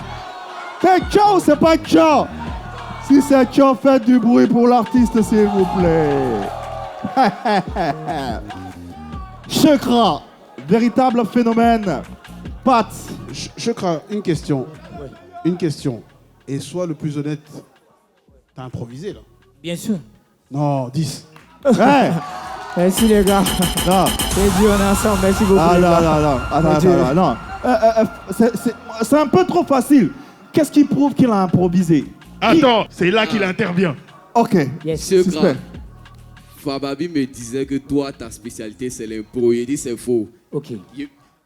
C'est chaud ou c'est pas chaud? Si c'est chaud, faites du bruit pour l'artiste, s'il vous plaît. Chekra, véritable phénomène. Pat. Chekra, une question. Une question. Et sois le plus honnête. T'as improvisé là? Bien sûr. Non, 10. Ouais. Merci les gars. Non. C'est Dieu, on est ensemble. Merci beaucoup. Ah les non, gars. non. C'est un peu trop facile. Qu'est-ce qui prouve qu'il a improvisé? Attends, c'est là qu'il intervient. Ok. Monsieur Grand, Fababi me disait que toi, ta spécialité, c'est l'impro. Il dit c'est faux. Ok.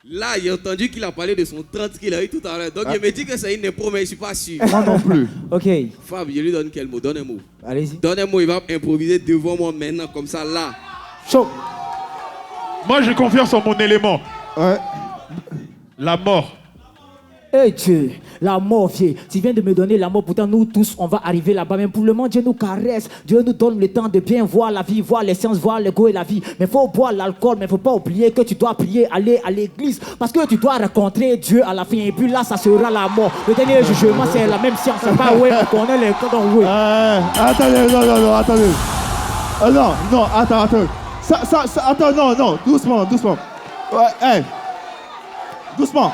Là, j'ai entendu qu'il a parlé de son 30 qu'il a eu tout à l'heure. Donc, il me dit que c'est une impro, mais je ne suis pas sûr. Moi non plus. Ok. Fab, je lui donne quel mot? Donne un mot. Allez-y. Donne un mot, il va improviser devant moi maintenant, comme ça, là. Chaud. Moi, j'ai confiance en mon élément. Ouais. La mort. Eh Dieu, la mort, vieux. Tu viens de me donner la mort, pourtant nous tous, on va arriver là-bas. Mais pour le moment, Dieu nous caresse. Dieu nous donne le temps de bien voir la vie, voir les sciences, voir l'ego et la vie. Mais il faut boire l'alcool, mais il ne faut pas oublier que tu dois prier, aller à l'église. Parce que tu dois rencontrer Dieu à la fin. Et puis là, ça sera la mort. Le dernier jugement, c'est la même science. C'est pas ouais, on connaît les codons, oui. Attendez, non, attendez. Non, attends. Attends, non, doucement. Ouais, hey. Doucement.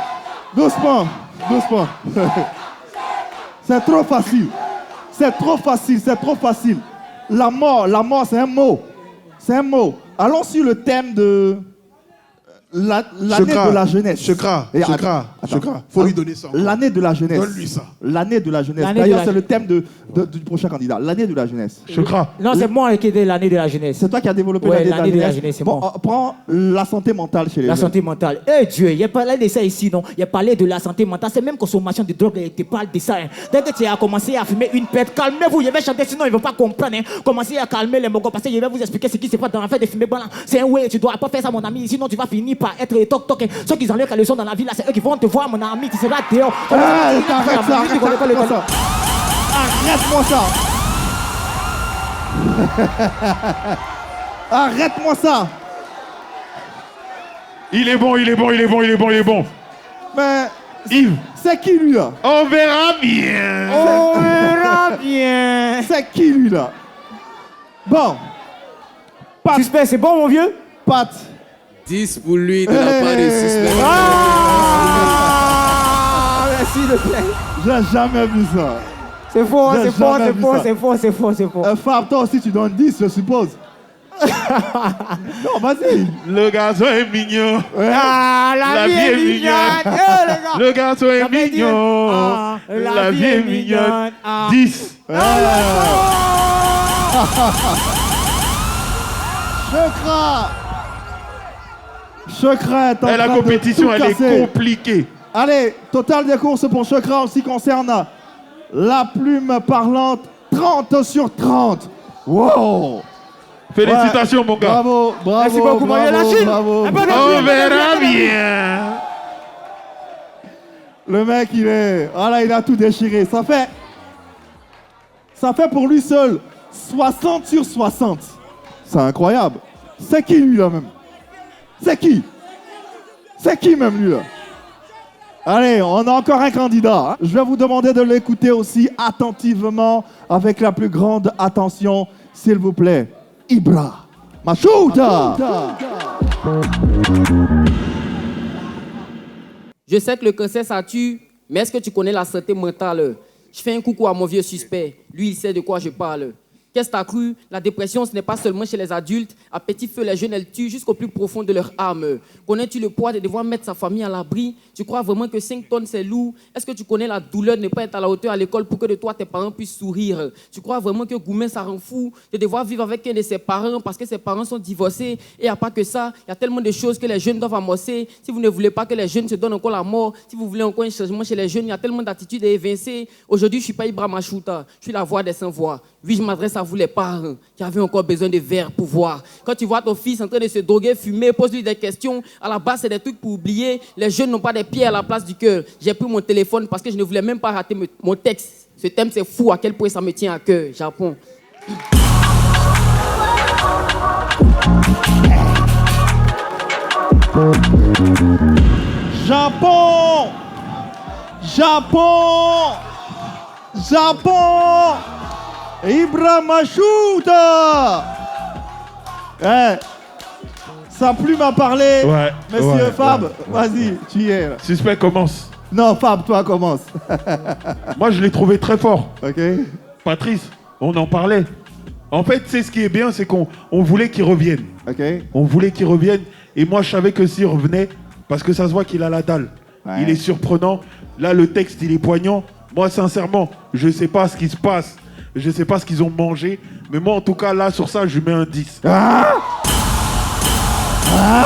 C'est trop facile. La mort, c'est un mot. Allons sur le thème de l'année de la jeunesse. Chekra. Faut lui donner ça. L'année de la jeunesse. Donne-lui ça. L'année de la jeunesse. D'ailleurs, c'est le thème du prochain candidat. L'année de la jeunesse. Chekra. Non, c'est moi qui ai dit l'année de la jeunesse. C'est toi qui as développé l'année de la jeunesse. C'est moi. Prends la santé mentale chez les jeunes. La santé mentale. Eh Dieu, il a parlé de ça ici, non? Il a parlé de la santé mentale. C'est même consommation de drogue. Il te parle de ça. Hein. Dès que tu as commencé à fumer une pète, calmez-vous. Je vais chanter, sinon ils ne vont pas comprendre. Hein. Commencez à calmer les mogos parce que je vais vous expliquer ce qui se passe dans l'affaire de fumer blanc. C'est un way. Tu ne dois pas faire ça, mon ami. Sinon, tu vas finir par être toc-toc. Ceux qui enlèvent la leçon dans la vie, là, c'est eux qui vont te voir, mon ami. Tu seras dehors. Arrête-moi ça. Arrête-moi ça. Il est bon. Mais Yves. C'est qui lui là? On verra bien. C'est qui lui là? Bon. Pat. Suspect, c'est bon, mon vieux? Pat. 10 pour lui de la part de suspect. Merci de plaît. J'ai jamais vu ça. C'est faux, c'est faux. Fab, toi aussi tu donnes 10, je suppose. Non, vas-y. Le garçon est mignon. Ah, la vie est mignonne. Le garçon est mignon. La vie est mignonne. 10. Chekra est en train la compétition, de elle est compliquée. Allez, total des courses pour Chekra en ce qui concerne la plume parlante, 30 sur 30. Wow. Félicitations, mon gars. Bravo. Merci beaucoup, bravo. On verra bien. Le mec, il a tout déchiré. Ça fait pour lui seul 60 sur 60. C'est incroyable. C'est qui lui là même? C'est qui même lui là? Allez, on a encore un candidat. Je vais vous demander de l'écouter aussi attentivement, avec la plus grande attention, s'il vous plaît. Ibra Machouda. Je sais que le cancer, ça tue, Mais est-ce que tu connais la santé mentale? Je fais un coucou à mon vieux suspect. Lui, il sait de quoi je parle. Qu'est-ce que t'as cru? La dépression, ce n'est pas seulement chez les adultes. À petit feu, les jeunes, elles tuent jusqu'au plus profond de leur âme. Connais-tu le poids de devoir mettre sa famille à l'abri? Tu crois vraiment que 5 tonnes, c'est lourd? Est-ce que tu connais la douleur de ne pas être à la hauteur à l'école pour que de toi, tes parents puissent sourire? Tu crois vraiment que Goumen, ça rend fou de devoir vivre avec un de ses parents parce que ses parents sont divorcés? Et il n'y a pas que ça, il y a tellement de choses que les jeunes doivent amorcer. Si vous ne voulez pas que les jeunes se donnent encore la mort, si vous voulez encore un changement chez les jeunes, il y a tellement d'attitudes à évincer. Aujourd'hui, je ne suis pas Ibrahim Machouta, je suis la voix des sans-voix. Oui, je m'adresse à vous les parents qui avez encore besoin de verre pour voir. Quand tu vois ton fils en train de se droguer, fumer, pose-lui des questions. À la base, c'est des trucs pour oublier. Les jeunes n'ont pas des pieds à la place du cœur. J'ai pris mon téléphone parce que je ne voulais même pas rater mon texte. Ce thème, c'est fou à quel point ça me tient à cœur. Japon. Japon! Japon! Japon! Ibrahim Machouta! Sa plume a parlé. Ouais. Monsieur Fab, vas-y, tu y es. Là. Suspect commence. Non, Fab, toi commence. Moi, je l'ai trouvé très fort. Ok. Patrice, on en parlait. En fait, c'est ce qui est bien, c'est qu'on voulait qu'il revienne. Ok. On voulait qu'il revienne. Et moi, je savais que s'il revenait, parce que ça se voit qu'il a la dalle. Ouais. Il est surprenant. Là, le texte, il est poignant. Moi, sincèrement, je ne sais pas ce qui se passe. Je ne sais pas ce qu'ils ont mangé. Mais moi, en tout cas, là, sur ça, je lui mets un 10. Ah! Ah!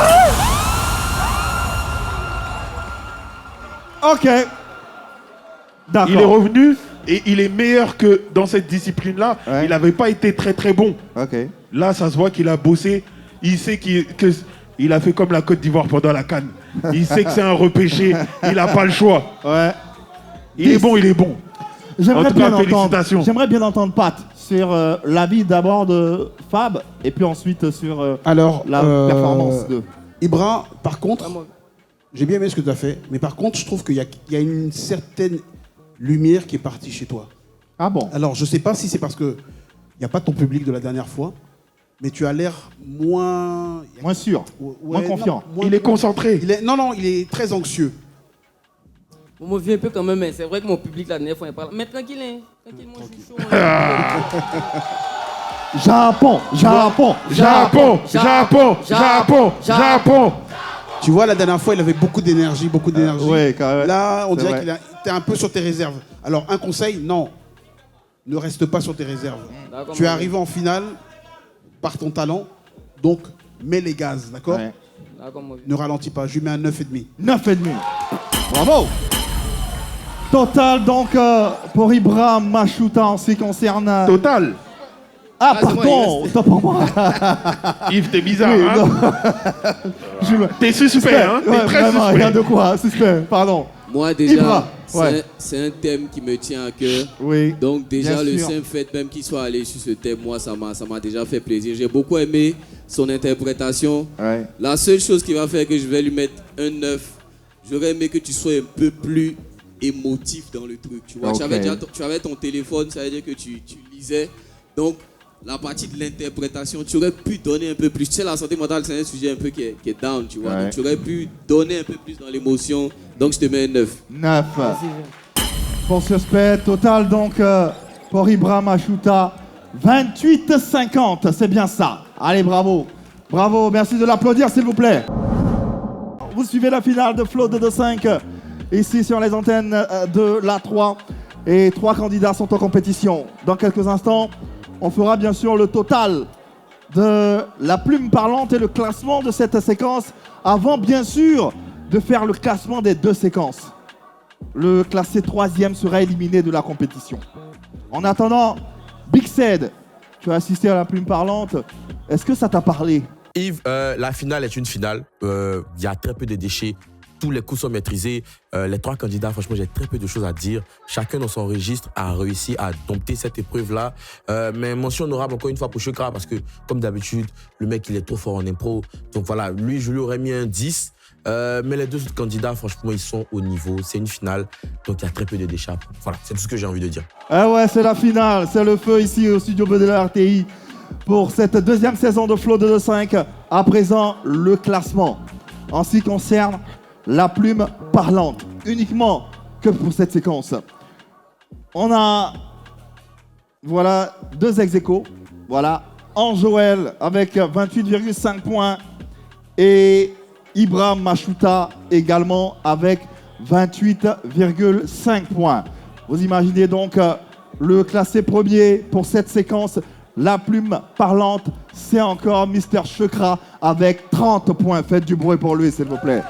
Ok. D'accord. Il est revenu et il est meilleur que dans cette discipline-là. Ouais. Il n'avait pas été très très bon. Ok. Là, ça se voit qu'il a bossé. Il sait qu'il a fait comme la Côte d'Ivoire pendant la CAN. Il sait que c'est un repêché. Il n'a pas le choix. Ouais. Il est bon, il est bon. J'aimerais bien entendre Pat sur l'avis d'abord de Fab et puis ensuite sur la performance de Ibra. Par contre, j'ai bien aimé ce que tu as fait, mais par contre, je trouve qu'il y a une certaine lumière qui est partie chez toi. Ah bon? Alors, je sais pas si c'est parce que il n'y a pas ton public de la dernière fois, mais tu as l'air moins sûr, moins confiant. Il est concentré. Il est très anxieux. On me vient un peu quand même, mais c'est vrai que mon public la dernière fois il parle. Mais tranquille, hein. Tranquille, moi je suis chaud. Japon, Japon, Japon, Japon, Japon, Japon. Tu vois, la dernière fois, il avait beaucoup d'énergie, Ouais, quand même. Là, on dirait qu'il était un peu sur tes réserves. Alors, un conseil, non. Ne reste pas sur tes réserves. Tu es arrivé en finale par ton talent, donc mets les gaz, d'accord? Ouais. Ne ralentis pas, je lui mets un 9,5. 9,5. Bravo. Total donc pour Ibrahim Machouta en ce qui concerne... Total. Ah pardon, autant pour moi. Yves, t'es bizarre, oui, hein? T'es suspect, hein? T'es très vraiment, suspect. Regarde de quoi, suspect, pardon. Moi déjà, Ibra, c'est un thème qui me tient à cœur. Oui. Donc déjà, bien le sûr. simple fait même qu'il soit allé sur ce thème, moi, ça m'a déjà fait plaisir. J'ai beaucoup aimé son interprétation. Ouais. La seule chose qui va faire que je vais lui mettre un 9, j'aurais aimé que tu sois un peu plus émotif dans le truc. Tu vois, Okay. tu avais ton téléphone, ça veut dire que tu lisais. Donc, la partie de l'interprétation, tu aurais pu donner un peu plus. Tu sais, la santé mentale, c'est un sujet un peu qui est down, tu vois. Ouais. Donc, tu aurais pu donner un peu plus dans l'émotion. Donc, je te mets un 9. 9. Pour suspect, total donc pour Ibrahim Machouta, 28,50, c'est bien ça. Allez, bravo. Bravo, merci de l'applaudir s'il vous plaît. Vous suivez la finale de Flow 225 ici sur les antennes de l'A3 et 3 candidats sont en compétition. Dans quelques instants, on fera bien sûr le total de la plume parlante et le classement de cette séquence avant bien sûr de faire le classement des 2 séquences. Le classé 3e sera éliminé de la compétition. En attendant, Big Said, tu as assisté à la plume parlante. Est-ce que ça t'a parlé? Yves, la finale est une finale. Il y a très peu de déchets. Tous les coups sont maîtrisés. Les 3 candidats, franchement, j'ai très peu de choses à dire. Chacun dans son registre a réussi à dompter cette épreuve-là. Mais mention honorable encore une fois pour Chekra parce que, comme d'habitude, le mec, il est trop fort en impro. Donc voilà, lui, je lui aurais mis un 10. Mais les 2 autres candidats, franchement, ils sont au niveau. C'est une finale, donc il y a très peu de déchets. Voilà, c'est tout ce que j'ai envie de dire. Ah ouais, c'est la finale. C'est le feu ici au studio B de la RTI pour cette 2e saison de Flow 225. À présent, le classement. En ce qui concerne la plume parlante, uniquement que pour cette séquence. On a, voilà, 2 ex-aequo. Voilà, Anjoël avec 28,5 points et Ibrahim Machuta également avec 28,5 points. Vous imaginez donc le classé premier pour cette séquence. La plume parlante, c'est encore Mister Chekra avec 30 points. Faites du bruit pour lui, s'il vous plaît.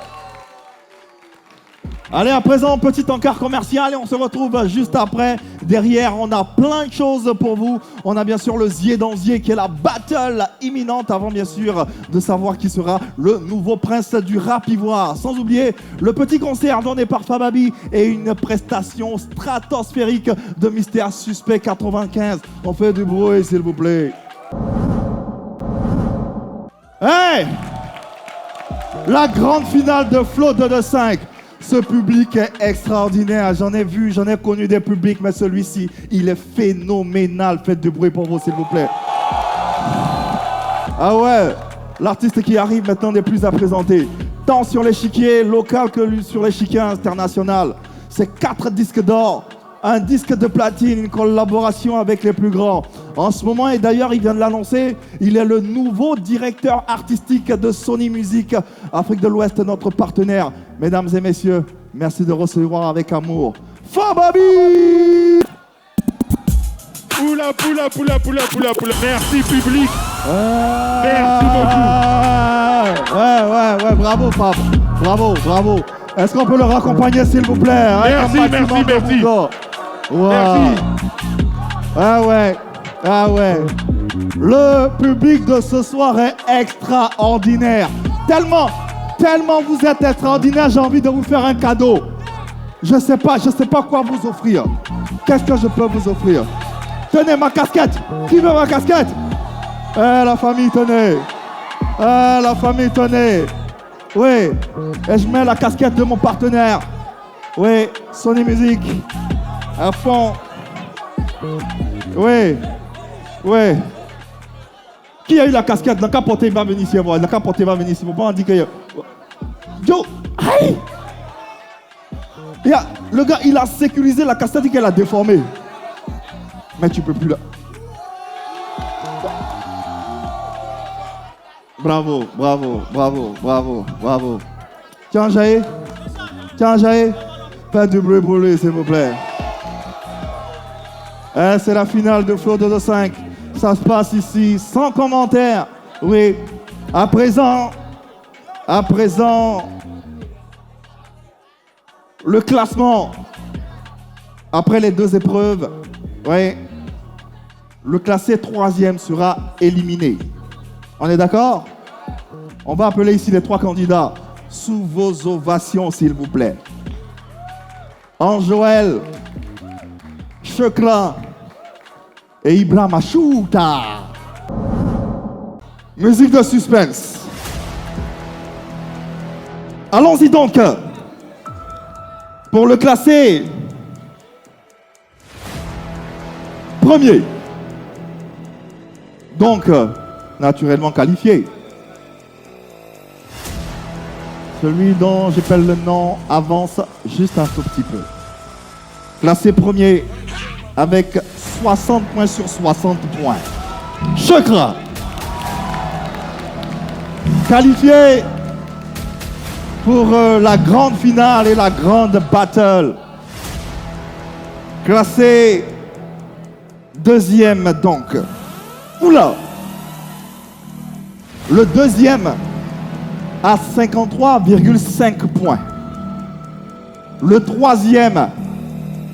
Allez, à présent, petit encart commercial et on se retrouve juste après. Derrière, on a plein de choses pour vous. On a bien sûr le Zier dans Zier qui est la battle imminente avant bien sûr de savoir qui sera le nouveau prince du rap ivoire. Sans oublier le petit concert donné par Fababi et une prestation stratosphérique de Mister Suspect 95. On fait du bruit, s'il vous plaît. Hey! La grande finale de Flow 225. Ce public est extraordinaire. J'en ai vu, j'en ai connu des publics, mais celui-ci, il est phénoménal. Faites du bruit pour vous, s'il vous plaît. Ah ouais, l'artiste qui arrive maintenant n'est plus à présenter. Tant sur l'échiquier local que sur l'échiquier international. C'est 4 disques d'or, un disque de platine, une collaboration avec les plus grands. En ce moment, et d'ailleurs, il vient de l'annoncer, il est le nouveau directeur artistique de Sony Music Afrique de l'Ouest, notre partenaire. Mesdames et messieurs, merci de recevoir avec amour Fababi! Poula, poula, poula, poula, poula, poula. Merci, public. Merci beaucoup. Ouais, bravo, Fab. Bravo. Est-ce qu'on peut le raccompagner, s'il vous plaît? Merci. Wow. Merci. Ah ouais. Le public de ce soir est extraordinaire. Tellement vous êtes extraordinaire, j'ai envie de vous faire un cadeau. Je sais pas quoi vous offrir. Qu'est-ce que je peux vous offrir? Tenez ma casquette. Qui veut ma casquette? La famille, tenez. La famille, tenez. Oui. Et je mets la casquette de mon partenaire. Oui, Sony Music. À fond. Oui. Qui a eu la casquette? Dans quel porté il va venir ici voir? Dans quel porté il va venir ici? Faut pas en dire que... Yo! Hey! Le gars, il a sécurisé la casquette qu'elle a déformée. Mais tu peux plus là. Bravo. Tiens, Jaé. Pas de bruit pour lui, s'il vous plaît. C'est la finale de Flow 225. Ça se passe ici, sans commentaire. Oui. À présent, le classement. Après les 2 épreuves, oui, le classé 3e sera éliminé. On est d'accord? On va appeler ici les 3 candidats. Sous vos ovations, s'il vous plaît. Anjoël, Chekra et Ibrahim Machuta. Musique de suspense. Allons-y donc. Pour le classer premier. Donc, naturellement qualifié. Celui dont j'appelle le nom avance juste un tout petit peu. Classé premier avec 60 points sur 60 points. Chekra. Qualifié pour la grande finale et la grande battle. Classé 2e donc. Oula! Le 2e à 53,5 points. Le 3e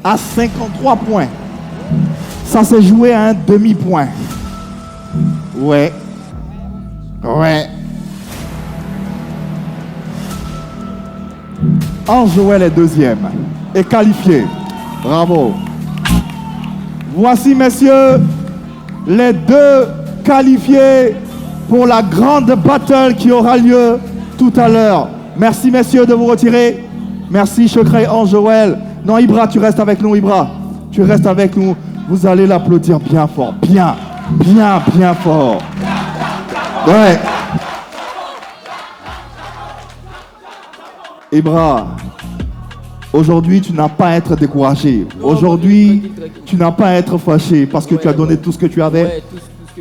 à 53 points. Ça s'est joué à un demi-point. Ouais. Anjoël est 2e et qualifié. Bravo. Voici, messieurs, les 2 qualifiés pour la grande battle qui aura lieu tout à l'heure. Merci, messieurs, de vous retirer. Merci, Chekra et Anjoël. Non, Ibra, tu restes avec nous, Ibra. Tu restes avec nous. Vous allez l'applaudir bien fort. Bien fort. Ouais. Ibra, Aujourd'hui, tu n'as pas à être découragé. Aujourd'hui, tu n'as pas à être fâché parce que tu as donné tout ce que tu avais.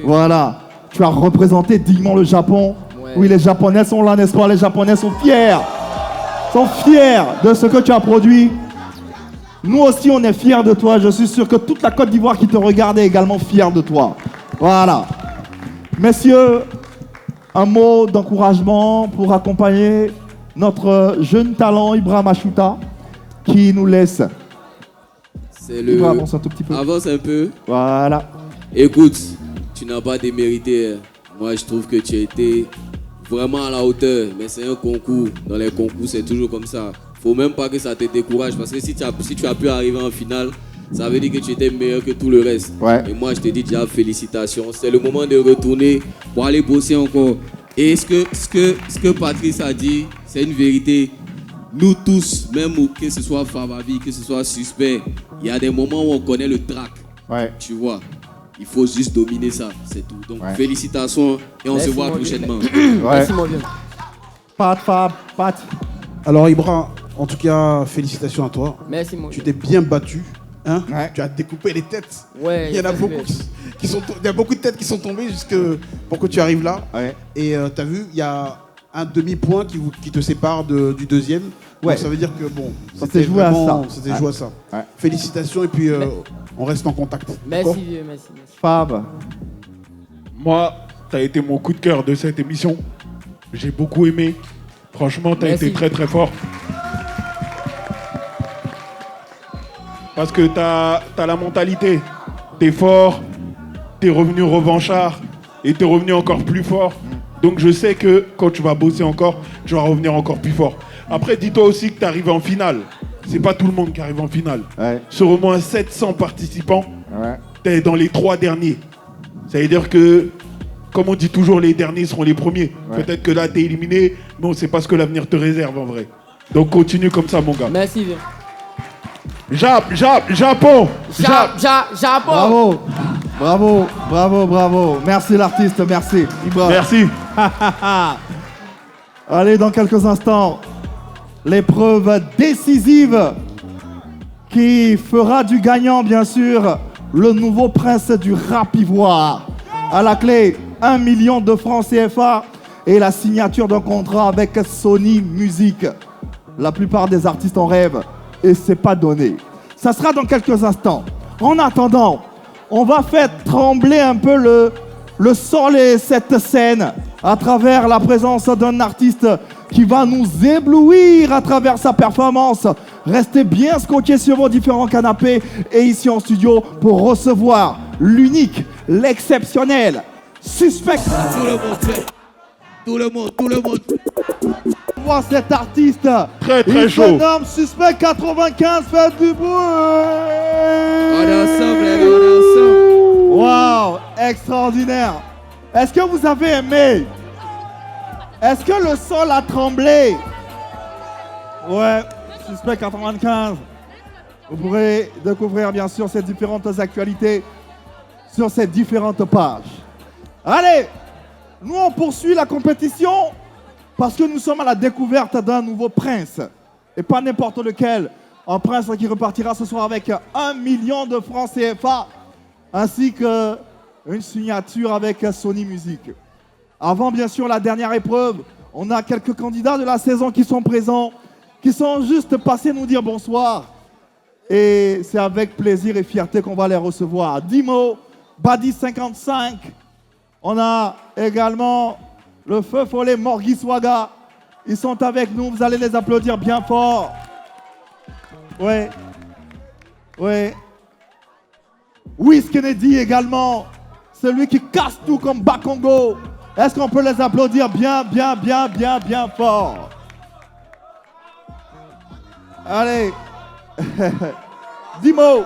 Voilà. Tu as représenté dignement le Japon. Oui, les Japonais sont là, n'est-ce pas? Les Japonais sont fiers. Sont fiers de ce que tu as produit. Nous aussi, on est fiers de toi. Je suis sûr que toute la Côte d'Ivoire qui te regarde est également fière de toi. Voilà. Messieurs, un mot d'encouragement pour accompagner notre jeune talent Ibrahim Achouta qui nous laisse. C'est le... Ibrahim, avance un tout petit peu. Avance un peu. Voilà. Écoute, tu n'as pas démérité. Moi, je trouve que tu as été vraiment à la hauteur. Mais c'est un concours. Dans les concours, c'est toujours comme ça. Faut même pas que ça te décourage. Parce que si tu as pu arriver en finale, ça veut dire que tu étais meilleur que tout le reste. Ouais. Et moi, je te dis déjà félicitations. C'est le moment de retourner pour aller bosser encore. Et ce que Patrice a dit, c'est une vérité. Nous tous, même que ce soit Favabi, que ce soit Suspect, il y a des moments où on connaît le track. Ouais. Tu vois, il faut juste dominer ça, c'est tout. Donc félicitations et on se voit prochainement. Merci mon vieux. Pat. Alors Ibra, en tout cas, félicitations à toi. Merci mon Tu t'es bien battu. Hein? Tu as découpé les têtes. Ouais, il y en a beaucoup il y a beaucoup de têtes qui sont tombées pour que tu arrives là. Ouais. Et tu as vu, il y a un demi-point qui te sépare du deuxième. Ouais. Donc ça veut dire que bon, c'était joué à ça. C'était joué à ça. Ouais. Félicitations et puis on reste en contact. Merci vieux, merci. Fab. Moi, tu as été mon coup de cœur de cette émission. J'ai beaucoup aimé. Franchement, tu as été très très fort. Parce que tu as la mentalité. Tu es fort, tu es revenu revanchard et tu es revenu encore plus fort. Donc je sais que quand tu vas bosser encore, tu vas revenir encore plus fort. Après, dis-toi aussi que tu arrives en finale. C'est pas tout le monde qui arrive en finale. Ouais. Sur au moins 700 participants, tu es dans les 3 derniers. Ça veut dire que, comme on dit toujours, les derniers seront les premiers. Ouais. Peut-être que là, tu es éliminé, mais on ne sait pas ce que l'avenir te réserve en vrai. Donc continue comme ça, mon gars. Merci vieux. Japon. Bravo. Merci l'artiste, merci. Ibrahim. Merci. Allez, dans quelques instants, l'épreuve décisive qui fera du gagnant, bien sûr, le nouveau prince du rap ivoire. À la clé, 1 million de francs CFA et la signature d'un contrat avec Sony Music. La plupart des artistes en rêvent et c'est pas donné. Ça sera dans quelques instants. En attendant, on va faire trembler un peu le sol et cette scène à travers la présence d'un artiste qui va nous éblouir à travers sa performance. Restez bien scotchés sur vos différents canapés et ici en studio pour recevoir l'unique, l'exceptionnel, Suspect. Tout le monde. Voir cet artiste. Très chaud. Il se nomme Suspect 95, faites du bruit. On est ensemble. Waouh, extraordinaire. Est-ce que vous avez aimé? Est-ce que le sol a tremblé? Ouais, Suspect 95. Vous pourrez découvrir bien sûr ces différentes actualités sur ces différentes pages. Allez, nous on poursuit la compétition parce que nous sommes à la découverte d'un nouveau prince. Et pas n'importe lequel. Un prince qui repartira ce soir avec 1 million de francs CFA ainsi qu'une signature avec Sony Music. Avant bien sûr la dernière épreuve, on a quelques candidats de la saison qui sont présents, qui sont juste passés nous dire bonsoir. Et c'est avec plaisir et fierté qu'on va les recevoir. Dimo, Badi 55. On a également le feu follet Morgui Swaga. Ils sont avec nous, vous allez les applaudir bien fort. Ouais. Wiz Kennedy également. Celui qui casse tout comme Bakongo. Est-ce qu'on peut les applaudir bien fort? Allez. Dimo.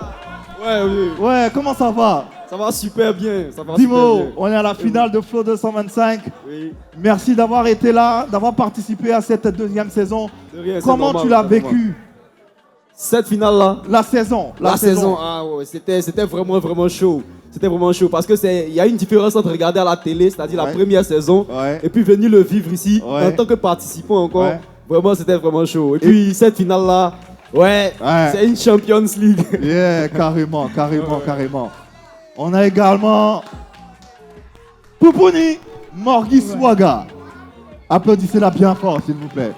Ouais, comment ça va? Ça va super bien. Dimo, on est à la finale de Flow 225. Oui. Merci d'avoir été là, d'avoir participé à cette deuxième saison. Rien, comment normal, tu l'as vécu? Cette finale-là? La saison. Ah ouais, c'était vraiment chaud. C'était vraiment chaud parce que il y a une différence entre regarder à la télé, c'est-à-dire la première saison, et puis venir le vivre ici en tant que participant encore. Vraiment, c'était vraiment chaud. Et puis cette finale-là, Ouais, c'est une Champions League. Yeah, carrément. On a également Poupouni Morgui Swaga. Applaudissez-la bien fort, s'il vous plaît.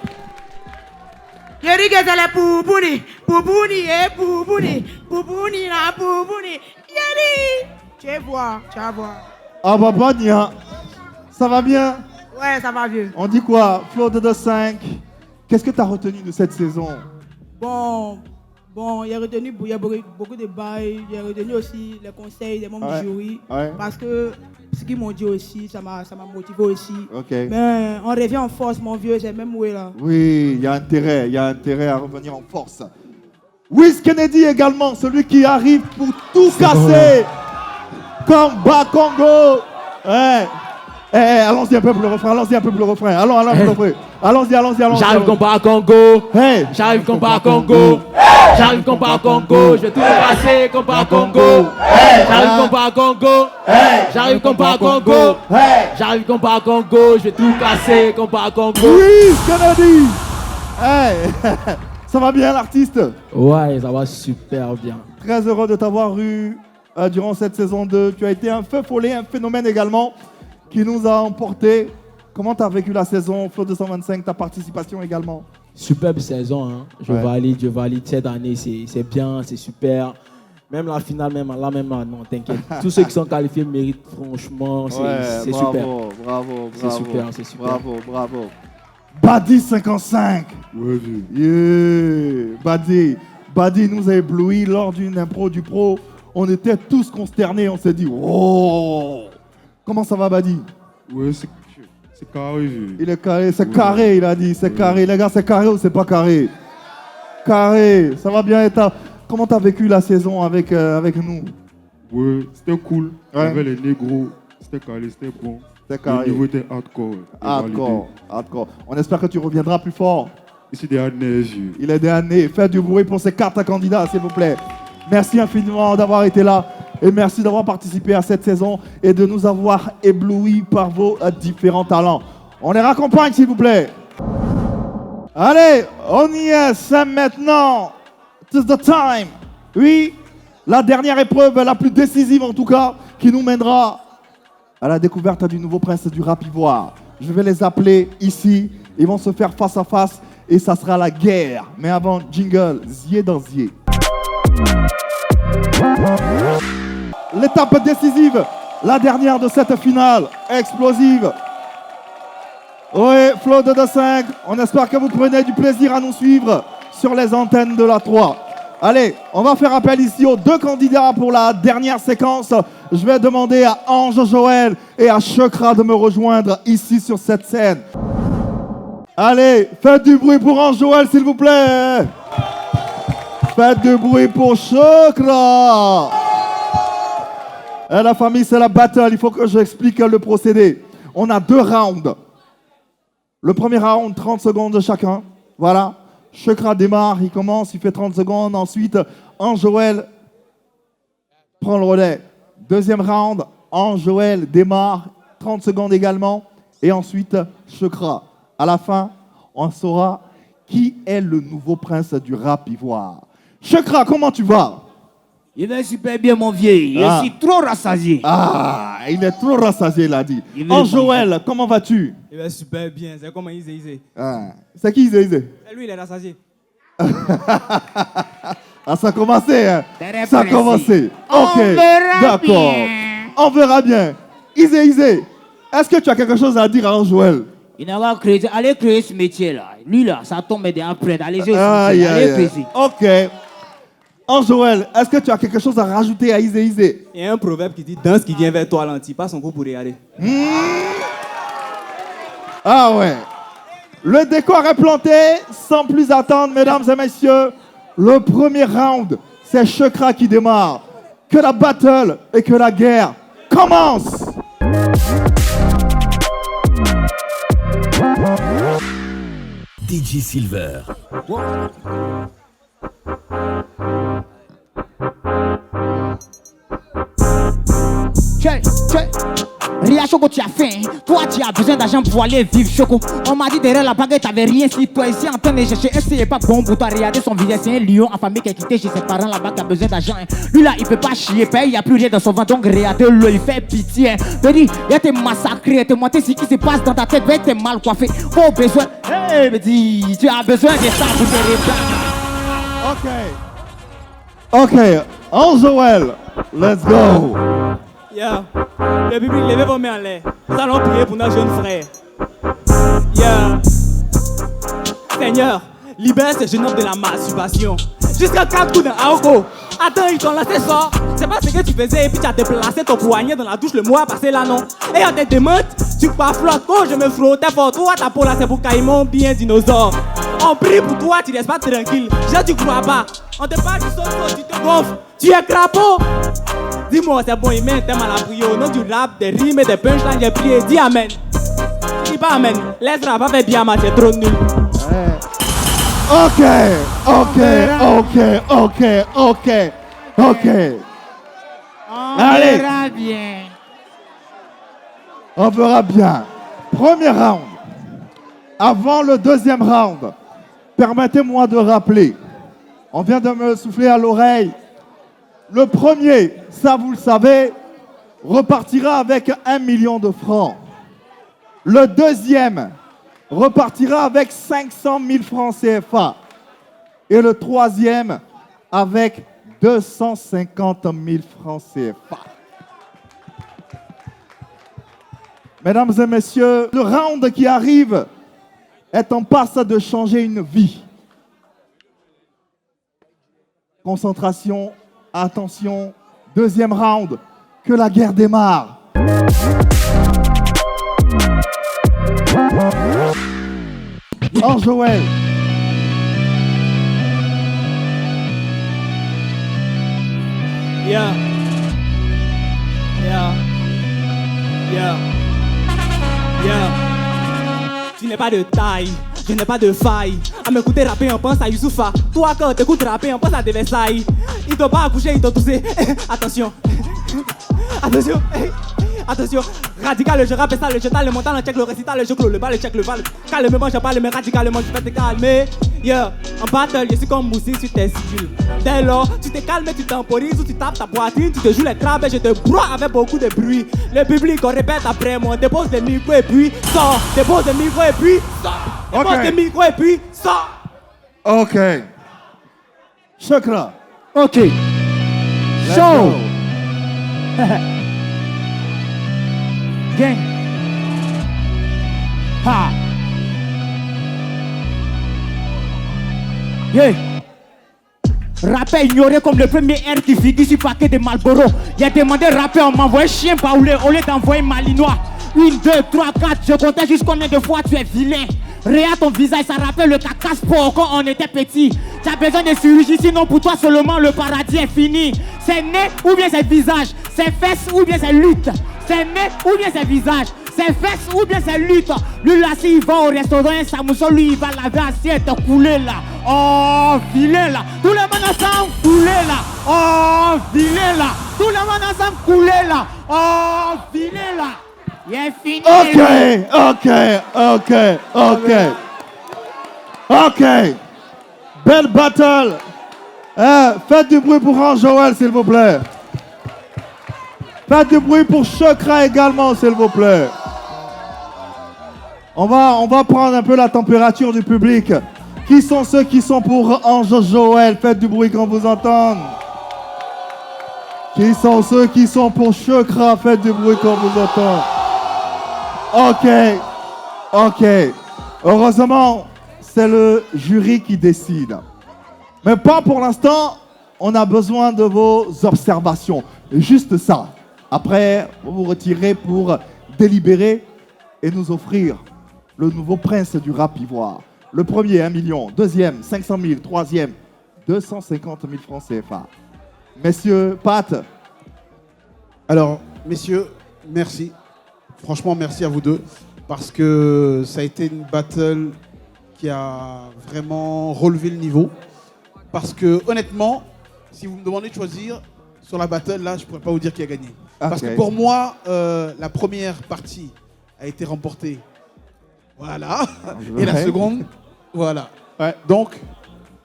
Yeri gezele Poupouni, Poupouni et Poupouni, Poupouni na Poupouni. Yeri. Tu vas voir. Ah bah Bania, ça va bien? Ouais, ça va vieux. On dit quoi? Flo de 5. Qu'est-ce que tu as retenu de cette saison? Bon, il a retenu beaucoup de bails, il a retenu aussi les conseils des membres du jury. Parce que ce qu'ils m'ont dit aussi, ça m'a motivé aussi. Okay. Mais on revient en force, mon vieux, j'ai même oué là. Oui, il y a intérêt à revenir en force. Wiz Kennedy également, celui qui arrive pour tout casser. Comme Bakongo. Allons-y un peu pour le refrain, Allons, Allons-y. J'arrive comme Bakongo. J'arrive comme Bakongo. J'arrive comme Bakongo. Je vais tout passer comme Bakongo. J'arrive comme Bakongo. J'arrive comme Bakongo. J'arrive comme Bakongo. Je vais tout casser comme Bakongo. Oui, Kennedy. Ça va bien l'artiste? Ouais, ça va super bien. Très heureux de t'avoir eu durant cette saison 2. Tu as été un feu follet, un phénomène également qui nous a emportés. Comment tu as vécu la saison, Flo 225, ta participation également? Superbe saison, hein. Je valide cette année, c'est bien, c'est super. Même la finale, même là, non, t'inquiète. Tous ceux qui sont qualifiés méritent, franchement, c'est super. Bravo. C'est super. Bravo. Badi 55. Ouais, yeah. Badi nous a ébloui lors d'une impro du pro. On était tous consternés, on s'est dit, wow. Comment ça va, Badi? Ouais, c'est carré. Il est carré, c'est carré, il a dit, c'est carré. Les gars, c'est carré ou c'est pas carré? Carré, ça va bien. Comment t'as vécu la saison avec nous? Ouais, c'était cool. Il y avait les négros, c'était carré, c'était bon. C'était carré. Le niveau était hardcore. Hardcore. On espère que tu reviendras plus fort. Ici, des années. Il est des années. Faites du bruit pour ces cartes à candidats, s'il vous plaît. Merci infiniment d'avoir été là. Et merci d'avoir participé à cette saison et de nous avoir éblouis par vos différents talents. On les raccompagne, s'il vous plaît. Allez, on y est, c'est maintenant. It's the time. Oui, la dernière épreuve, la plus décisive en tout cas, qui nous mènera à la découverte du nouveau prince du rap ivoire. Je vais les appeler ici. Ils vont se faire face à face et ça sera la guerre. Mais avant, jingle, zier dans zier. L'étape décisive, la dernière de cette finale explosive. Oui, Flo de 5, on espère que vous prenez du plaisir à nous suivre sur les antennes de la 3. Allez, on va faire appel ici aux deux candidats pour la dernière séquence. Je vais demander à Ange Joël et à Chokra de me rejoindre ici sur cette scène. Allez, faites du bruit pour Ange Joël, s'il vous plaît. Faites du bruit pour Chokra. Et la famille, c'est la battle. Il faut que j'explique le procédé. On a 2 rounds. Le premier round, 30 secondes de chacun. Voilà. Chokra démarre, il commence, il fait 30 secondes. Ensuite, Ange Joël prend le relais. Deuxième round, Ange Joël démarre, 30 secondes également. Et ensuite, Chokra. À la fin, on saura qui est le nouveau prince du rap ivoire. Chokra, comment tu vas? Il va super bien, mon vieux. Je suis trop rassasié. Ah, il est trop rassasié, il a dit. Ange Joël, comment vas-tu? Il va super bien. C'est comme Izé. C'est qui Izé? C'est lui, il est rassasié. Ah, ça a commencé, hein? Ça a commencé. Ok, d'accord. On verra bien. Izé, est-ce que tu as quelque chose à dire à Ange Joël? Il n'a pas créé. Allez créer ce métier-là. Lui, là, ça tombe bien après. Allez-y aussi. Allez créer. Ok. Ange Joël, est-ce que tu as quelque chose à rajouter à Izé? Il y a un proverbe qui dit danse qui vient vers toi, lenti, pas son coup pour regarder. Ah ouais. Le décor est planté. Sans plus attendre, mesdames et messieurs, le premier round, c'est Chokra qui démarre. Que la battle et que la guerre commence. DJ Silver. Check. Ria Choco, tu as faim. Toi, tu as besoin d'argent pour aller vivre, Choco. On m'a dit derrière la baguette, t'avais rien. Si toi ici en train de chercher, c'est pas bon pour toi. Regardez son visage, c'est un lion affamé qui a quitté chez ses parents là-bas qui a besoin d'argent. Lui là, il peut pas chier, il n'y a plus rien dans son ventre. Donc regardez-le, il fait pitié. Je dis, il a été massacré, te montré ce qui se passe dans ta tête, ben t'es mal coiffé. Oh, besoin. Hey, me dis, tu as besoin de ça pour te Ok. réparer. On Joël, let's go. Yeah. Le public, levez vos mains en l'air. Nous allons prier pour nos jeunes frères. Yeah. Seigneur, libère ces jeunes hommes de la masturbation. Jusqu'à 4 coups d'un Aoko. Attends, ils t'ont lancé ça. C'est pas ce que tu faisais et puis tu as déplacé ton poignet dans la douche le mois passé là, non? Et on te demande, tu crois flotte. Oh, je me frottais pour toi, ta peau là c'est pour caïman bien dinosaure. On prie pour toi, tu restes pas tranquille. Je tu crois pas. On te parle du sol, tu te gonfles. Tu es crapaud. Dis-moi, c'est bon, il met un thème à la prière. Au nom du rap, des rimes et des punchlines, j'ai prié. Dis amen. Dis pas amen. Laisse rap, va faire bien, ma c'est trop nul. Ok. Allez. verra bien. On verra bien. Premier round. Avant le deuxième round, permettez-moi de rappeler, on vient de me souffler à l'oreille, le premier, ça vous le savez, repartira avec 1 million de francs. Le deuxième repartira avec 500 000 francs CFA. Et le troisième avec 250 000 francs CFA. Mesdames et messieurs, le round qui arrive est en passe de changer une vie. Concentration, attention, deuxième round, que la guerre démarre. Oh Joël. Yeah. Yeah. Yeah. Yeah. Tu n'es pas de taille, je n'ai pas de faille. À m'écouter rapper, on pense à Youssoufa. Toi, quand t'écoutes rapper, on pense à des Versailles. Ils t'ont pas accouché, ils t'ont toussé. Attention. Attention. Attention. Radical, je rappe ça, le jetal, le montant, le check, le récital, le jeu clos, le bas, le check, le bal. Calmement, je parle, mais radicalement, je vais te calmer. Yeah. En battle, je suis comme Moussi sur tes styles. Dès lors, tu te calmes, tu temporises ou tu tapes ta poitrine, tu te joues les crabes et je te broie avec beaucoup de bruit. Le public, on répète après moi, dépose des micros et puis sort. Dépose des micros et puis sort. Dépose des micros et puis sort. Ok. Chakra. Ok. Show. Gang. Ha. Yeah. Rappel ignoré comme le premier air qui finit sur paquet de Marlboro. Il a demandé rapper, on m'envoie chien par au lieu d'envoyer malinois. 1, 2, 3, 4, je comptais juste combien de fois tu es vilain. Regarde ton visage, ça rappelle le cacasse pour quand on était petit. Tu as besoin de chirurgie, sinon pour toi seulement le paradis est fini. C'est nez ou bien c'est visage, c'est fesses ou bien c'est lutte. C'est nez ou bien c'est visage, c'est fesses ou bien c'est lutte. Lui là, s'il va au restaurant, Samousson, lui il va laver assiette coulée là. Oh, vilain là. Tout le monde ensemble coulé là. Oh, vilain là. Tout le monde ensemble coulé là. Oh, vilain là. Il est fini. Ok. Belle battle. Faites du bruit pour Range Joël, s'il vous plaît. Faites du bruit pour Chakra également, s'il vous plaît. On va prendre un peu la température du public. Qui sont ceux qui sont pour Ange Joël? Faites du bruit qu'on vous entende. Qui sont ceux qui sont pour Chakra? Faites du bruit qu'on vous entende. Ok. Heureusement, c'est le jury qui décide. Mais pas pour l'instant, on a besoin de vos observations. Juste ça. Après, vous vous retirez pour délibérer et nous offrir le nouveau prince du rap ivoire. Le premier, 1 million. Deuxième, 500 000. Troisième, 250 000 francs CFA. Messieurs, Pat. Alors, messieurs, merci. Franchement, merci à vous deux. Parce que ça a été une battle qui a vraiment relevé le niveau. Parce que, honnêtement, si vous me demandez de choisir, Sur la battle, là, je pourrais pas vous dire qui a gagné. Okay. Parce que pour moi, la première partie a été remportée. Voilà. Et la seconde, voilà. Ouais. Donc,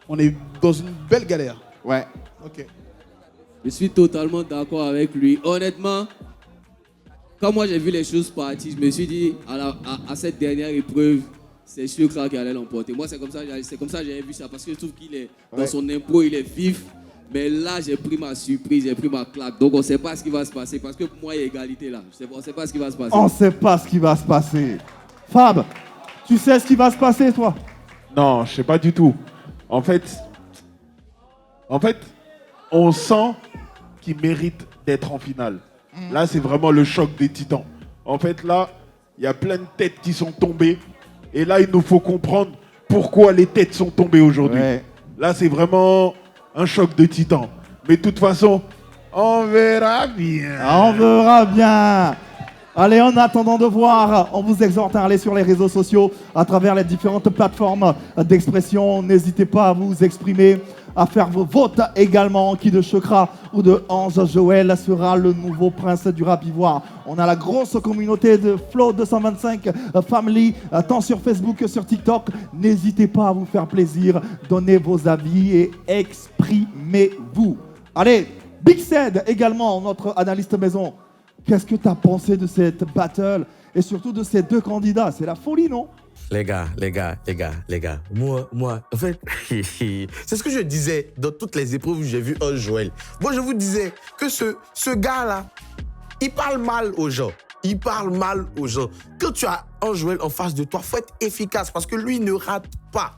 on est dans une belle galère. Ouais. Ok. Je suis totalement d'accord avec lui. Honnêtement, quand moi j'ai vu les choses partir, je me suis dit, à cette dernière épreuve, c'est Chokra qui allait l'emporter. Moi, c'est comme ça que j'avais vu ça. Parce que je trouve qu'il est dans son impro, il est vif. Mais là, j'ai pris ma surprise, j'ai pris ma claque. Donc, on ne sait pas ce qui va se passer. Parce que pour moi, il y a égalité là. On ne sait pas ce qui va se passer. On ne sait pas ce qui va se passer. Fab, tu sais ce qui va se passer, toi? Non, je ne sais pas du tout. En fait, on sent qu'il mérite d'être en finale. Là, c'est vraiment le choc des titans. En fait, là, il y a plein de têtes qui sont tombées. Et là, il nous faut comprendre pourquoi les têtes sont tombées aujourd'hui. Ouais. Là, c'est vraiment un choc de titans. Mais de toute façon, on verra bien. On verra bien. Allez, en attendant de voir, on vous exhorte à aller sur les réseaux sociaux à travers les différentes plateformes d'expression. N'hésitez pas à vous exprimer, à faire vos votes également. Qui de Chokra ou de Ange Joël sera le nouveau prince du rap ivoire. On a la grosse communauté de Flow 225 Family, tant sur Facebook que sur TikTok. N'hésitez pas à vous faire plaisir, donnez vos avis et exprimez-vous. Allez, Big Said également, notre analyste maison. Qu'est-ce que tu as pensé de cette battle et surtout de ces deux candidats? C'est la folie, non? Les gars. Moi, en fait, c'est ce que je disais dans toutes les épreuves où j'ai vu un Joël. Moi, je vous disais que ce gars-là, il parle mal aux gens. Quand tu as un Joël en face de toi, il faut être efficace parce que lui, il ne rate pas.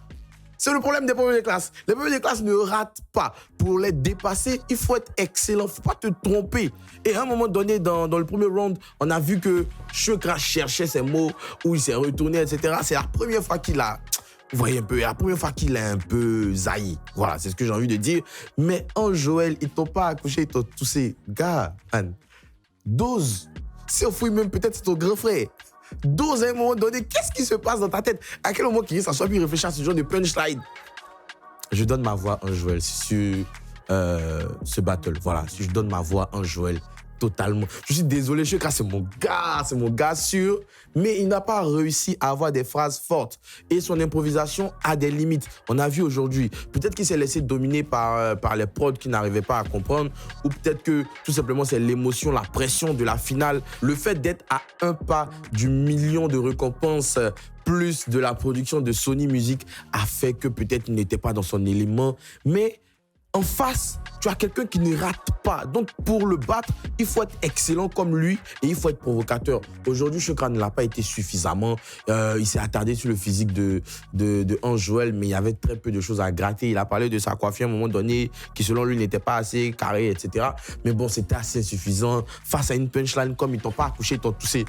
C'est le problème des premiers de classe. Les premiers de classe ne ratent pas. Pour les dépasser, il faut être excellent. Il ne faut pas te tromper. Et à un moment donné, dans le premier round, on a vu que Chokra cherchait ses mots, où il s'est retourné, etc. C'est la première fois qu'il a... Vous voyez un peu, la première fois qu'il a un peu zaï. Voilà, c'est ce que j'ai envie de dire. Mais en Joël, ils ne t'ont pas accouché, ils t'ont toussé. Gars, man, dose. Si on fouille même, peut-être c'est ton grand frère. Dose à un moment donné, qu'est-ce qui se passe dans ta tête? À quel moment qu'il s'assoit puis réfléchir à ce genre de punchline? Je donne ma voix à un Joël sur ce battle. Voilà, si je donne ma voix à un Joël totalement. Je suis désolé, Chokra, c'est mon gars sûr, mais il n'a pas réussi à avoir des phrases fortes. Et son improvisation a des limites. On a vu aujourd'hui, peut-être qu'il s'est laissé dominer par les prods qu'il n'arrivait pas à comprendre, ou peut-être que tout simplement c'est l'émotion, la pression de la finale, le fait d'être à un pas du million de récompenses plus de la production de Sony Music a fait que peut-être il n'était pas dans son élément, mais en face, tu as quelqu'un qui ne rate pas. Donc, pour le battre, il faut être excellent comme lui et il faut être provocateur. Aujourd'hui, Chokra ne l'a pas été suffisamment. Il s'est attardé sur le physique de Ange Joël, mais il y avait très peu de choses à gratter. Il a parlé de sa coiffure à un moment donné, qui selon lui n'était pas assez carré, etc. Mais bon, c'était assez insuffisant. Face à une punchline, comme ils t'ont pas accouché, ils t'ont toussé.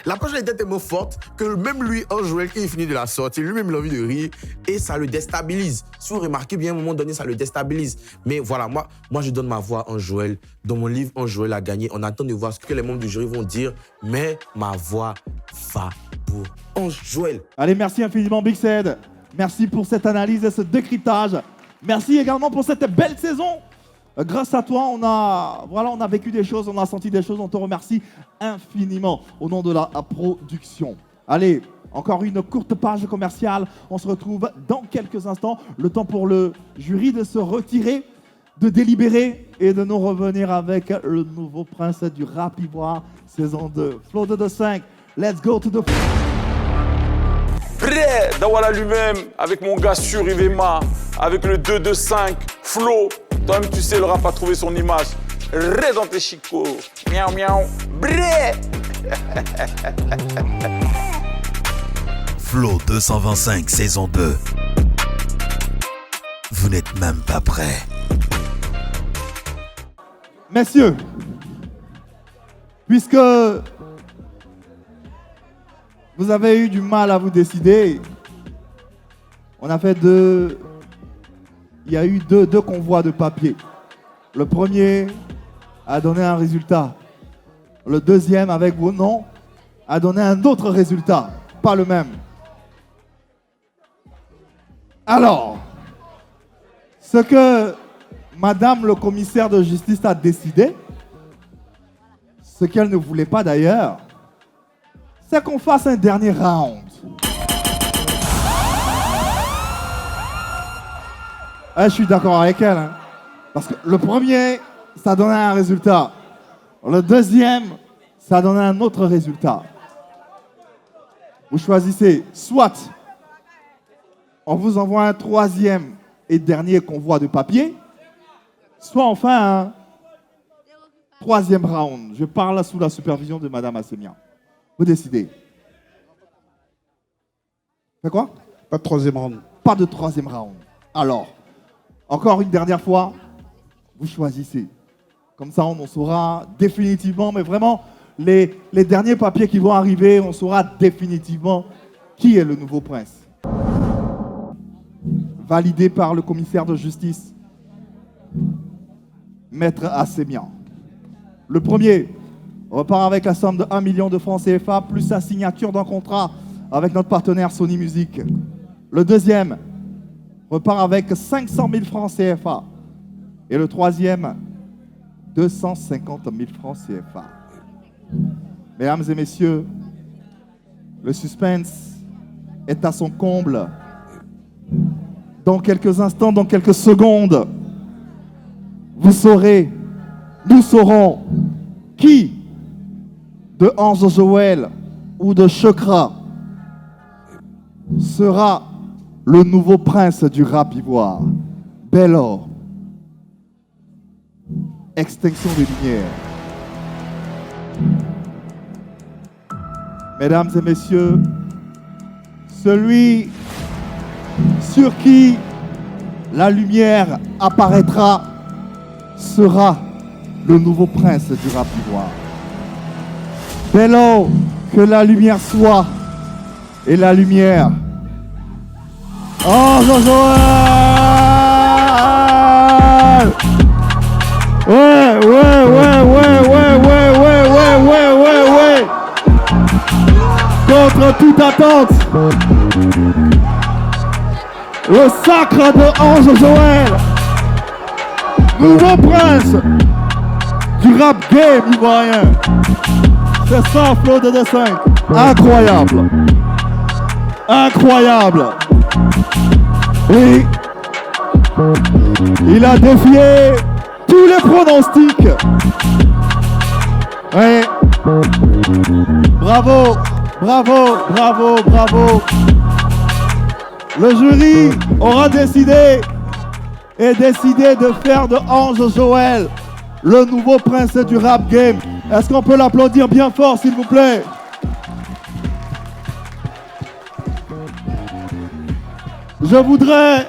La punchline était tellement forte que même lui, Ange Joël, qui est fini de la sortie, lui-même il a envie de rire et ça le déstabilise. Si vous remarquez bien, à un moment donné, ça le déstabilise. Mais voilà, moi je donne ma voix à Ange Joël. Dans mon livre, Ange Joël a gagné. On attend de voir ce que les membres du jury vont dire, mais ma voix va pour Ange Joël. Allez, merci infiniment Big Said. Merci pour cette analyse et ce décryptage. Merci également pour cette belle saison. Grâce à toi, on a vécu des choses, on a senti des choses. On te remercie infiniment au nom de la production. Allez, encore une courte page commerciale. On se retrouve dans quelques instants. Le temps pour le jury de se retirer, de délibérer et de nous revenir avec le nouveau prince du rap ivoire, saison 2. Flow 225, let's go to the... Prêt Dawala lui-même, avec mon gars sur Ivema, avec le 225, Flow. Toi-même, tu sais, le rap a trouvé son image. Ré dans tes chicots. Miaou, miaou. Bré Flow 225, saison 2. Vous n'êtes même pas prêts. Messieurs, puisque vous avez eu du mal à vous décider, on a fait il y a eu deux convois de papier. Le premier a donné un résultat. Le deuxième, avec vos noms, a donné un autre résultat. Pas le même. Alors, ce que Madame le commissaire de justice a décidé, ce qu'elle ne voulait pas d'ailleurs, c'est qu'on fasse un dernier round. Je suis d'accord avec elle, hein, parce que le premier, ça donnait un résultat. Le deuxième, ça donnait un autre résultat. Vous choisissez soit on vous envoie un troisième et dernier convoi de papier, soit enfin un troisième round. Je parle sous la supervision de Madame Assemia. Vous décidez. C'est quoi? Pas de troisième round. Pas de troisième round. Alors, encore une dernière fois, vous choisissez. Comme ça, on en saura définitivement, mais vraiment, les derniers papiers qui vont arriver, on saura définitivement qui est le nouveau prince. Validé par le commissaire de justice, Maître Assemia. Le premier repart avec la somme de 1 million de francs CFA plus sa signature d'un contrat avec notre partenaire Sony Music. Le deuxième repart avec 500 000 francs CFA. Et le troisième, 250 000 francs CFA. Mesdames et messieurs, le suspense est à son comble. Dans quelques instants, dans quelques secondes, vous saurez, nous saurons qui de Ange Joël ou de Chokra sera le nouveau prince du rap ivoire. Bello. Extinction des lumières. Mesdames et messieurs, celui sur qui la lumière apparaîtra sera le nouveau prince du rap ivoire. Bello, que la lumière soit, et la lumière. Oh, Joël! Ouais. Contre toute attente, le sacre de Ange Joël, nouveau prince du rap game ivoirien. C'est ça, Flo de 2-5. Incroyable. Incroyable. Oui. Il a défié tous les pronostics. Oui. Bravo. Le jury aura décidé de faire de Ange Joël le nouveau prince du rap game. Est-ce qu'on peut l'applaudir bien fort, s'il vous plaît? Je voudrais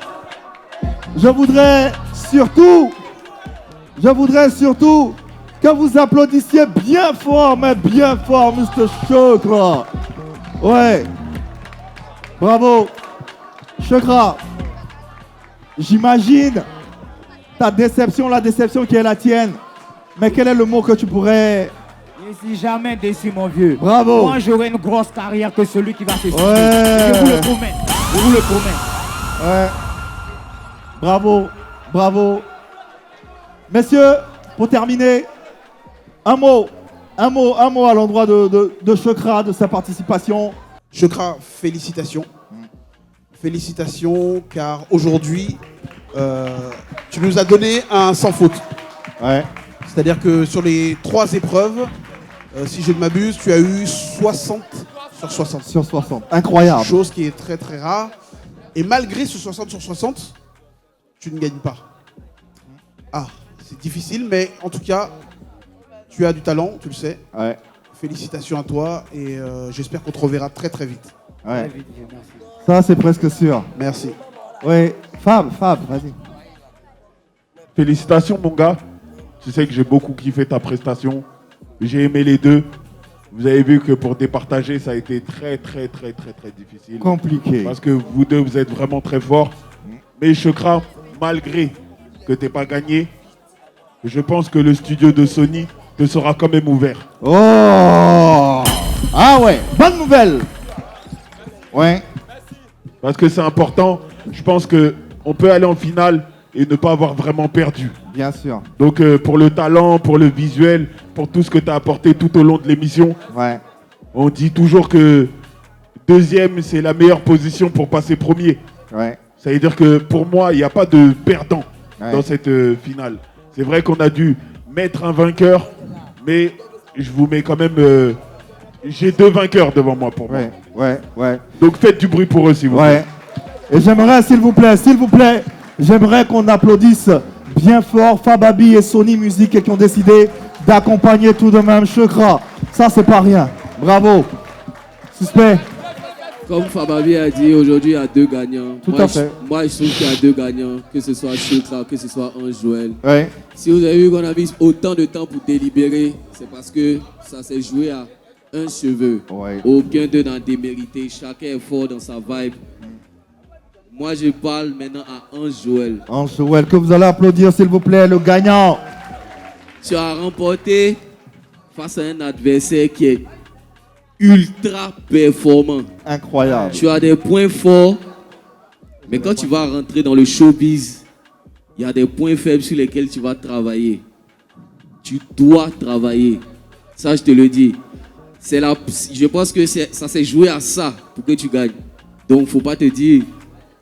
surtout que vous applaudissiez bien fort, mais bien fort, Mr. Chokra. Ouais. Bravo. Chokra. J'imagine ta déception, la déception qui est la tienne. Mais quel est le mot que tu pourrais... Je ne suis jamais déçu, mon vieux. Bravo. Moi, j'aurai une grosse carrière que celui qui va se suicider. Ouais. Je vous le promets. Ouais. Bravo. Messieurs, pour terminer, un mot à l'endroit de Chokra, de sa participation. Chokra, félicitations. Félicitations, car aujourd'hui, tu nous as donné un sans faute. Ouais. C'est-à-dire que sur les 3 épreuves, si je ne m'abuse, tu as eu 60 sur 60. Sur 60. Incroyable. Chose qui est très très rare. Et malgré ce 60 sur 60, tu ne gagnes pas. Ah, c'est difficile, mais en tout cas, tu as du talent, tu le sais. Ouais. Félicitations à toi et j'espère qu'on te reverra très très vite. Ouais. Ça, c'est presque sûr. Merci. Oui, Fab, vas-y. Félicitations, mon gars. Tu sais que j'ai beaucoup kiffé ta prestation. J'ai aimé les deux. Vous avez vu que pour départager, ça a été très difficile. Compliqué. Parce que vous deux, vous êtes vraiment très forts. Mais Chokra, malgré que tu n'aies pas gagné, je pense que le studio de Sony te sera quand même ouvert. Oh! Ah ouais, bonne nouvelle. Ouais. Parce que c'est important. Je pense qu'on peut aller en finale et ne pas avoir vraiment perdu. Bien sûr. Donc pour le talent, pour le visuel, pour tout ce que tu as apporté tout au long de l'émission, on dit toujours que deuxième, c'est la meilleure position pour passer premier. Ça veut dire que pour moi, il n'y a pas de perdant dans cette finale. C'est vrai qu'on a dû mettre un vainqueur, mais je vous mets quand même... j'ai 2 vainqueurs devant moi pour moi. Donc faites du bruit pour eux, s'il vous plaît. Et j'aimerais, s'il vous plaît, j'aimerais qu'on applaudisse bien fort Fababi et Sony Music qui ont décidé d'accompagner tout de même Chekra. Ça, c'est pas rien. Bravo. Suspect. Comme Fababi a dit, aujourd'hui, il y a 2 gagnants. Tout à fait. Moi, je trouve qu'il y a 2 gagnants, que ce soit Chekra, que ce soit Ange Joël. Ouais. Si vous avez vu qu'on a mis autant de temps pour délibérer, c'est parce que ça s'est joué à un cheveu. Aucun d'eux n'a démérité. Chacun est fort dans sa vibe. Moi, je parle maintenant à Ange Joël. Ange Joël, que vous allez applaudir, s'il vous plaît, le gagnant. Tu as remporté face à un adversaire qui est ultra performant. Incroyable. Tu as des points forts, mais quand tu vas rentrer dans le showbiz, il y a des points faibles sur lesquels tu vas travailler. Tu dois travailler. Ça, je te le dis. Je pense que ça s'est joué à ça pour que tu gagnes. Donc, il ne faut pas te dire,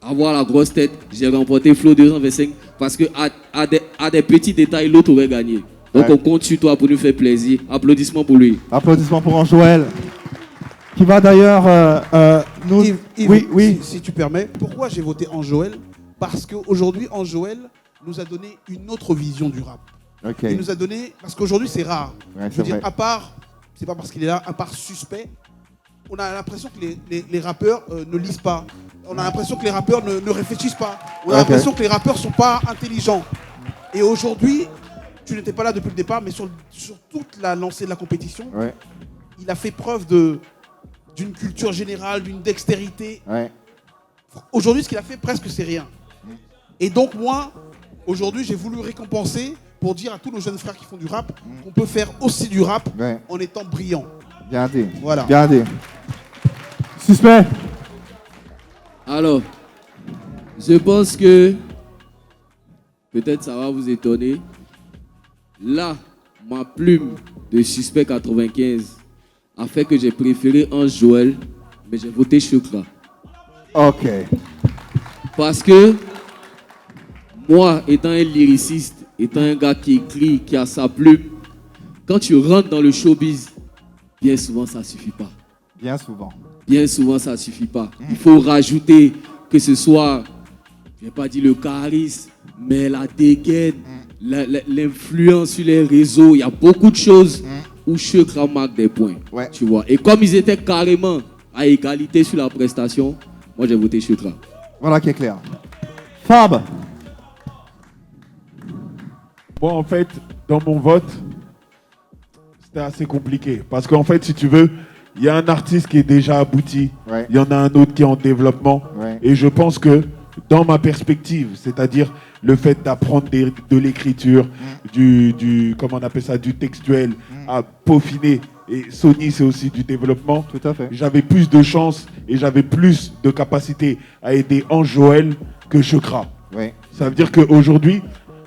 avoir la grosse tête, j'ai remporté Flo 225, parce que à des petits détails, l'autre aurait gagné. Donc, on compte sur toi pour nous faire plaisir. Applaudissements pour lui. Applaudissements pour Ange Joël. Qui va d'ailleurs nous... Yves, oui. Si tu permets, pourquoi j'ai voté Ange Joël? Parce qu'aujourd'hui, Ange Joël nous a donné une autre vision du rap. Il nous a donné... Parce qu'aujourd'hui, c'est rare. Je veux dire, à part... C'est pas parce qu'il est là, à part Suspect, on a l'impression que les rappeurs ne lisent pas. On a l'impression que les rappeurs ne réfléchissent pas. On a l'impression que les rappeurs sont pas intelligents. Et aujourd'hui, tu n'étais pas là depuis le départ, mais sur toute la lancée de la compétition, il a fait preuve d'une culture générale, d'une dextérité. Aujourd'hui, ce qu'il a fait, presque, c'est rien. Et donc, moi, aujourd'hui, j'ai voulu récompenser pour dire à tous nos jeunes frères qui font du rap qu'on peut faire aussi du rap en étant brillant. Bien dit. Voilà. Bien dit. Suspect. Alors, je pense que peut-être ça va vous étonner. Là, ma plume de Suspect 95 a fait que j'ai préféré Ange Joël, mais j'ai voté Chekra. Ok. Parce que moi, étant un lyriciste, étant un gars qui écrit, qui a sa plume, quand tu rentres dans le showbiz, bien souvent ça ne suffit pas. Bien souvent. Bien souvent ça ne suffit pas. Il faut rajouter que ce soit, je ne vais pas dire le charisme, mais la dégaine, l'influence sur les réseaux. Il y a beaucoup de choses où Chekra marque des points. Tu vois. Et comme ils étaient carrément à égalité sur la prestation, moi j'ai voté Chekra. Voilà qui est clair. Fab. Moi, en fait, dans mon vote, c'était assez compliqué. Parce qu'en fait, si tu veux, il y a un artiste qui est déjà abouti. Il y en a un autre qui est en développement. Et je pense que, dans ma perspective, c'est-à-dire le fait d'apprendre de l'écriture, comment on appelle ça, du textuel, à peaufiner. Et Sony, c'est aussi du développement. Tout à fait. J'avais plus de chance et j'avais plus de capacité à aider Ange Joël que Chekra. Ça veut dire qu'aujourd'hui,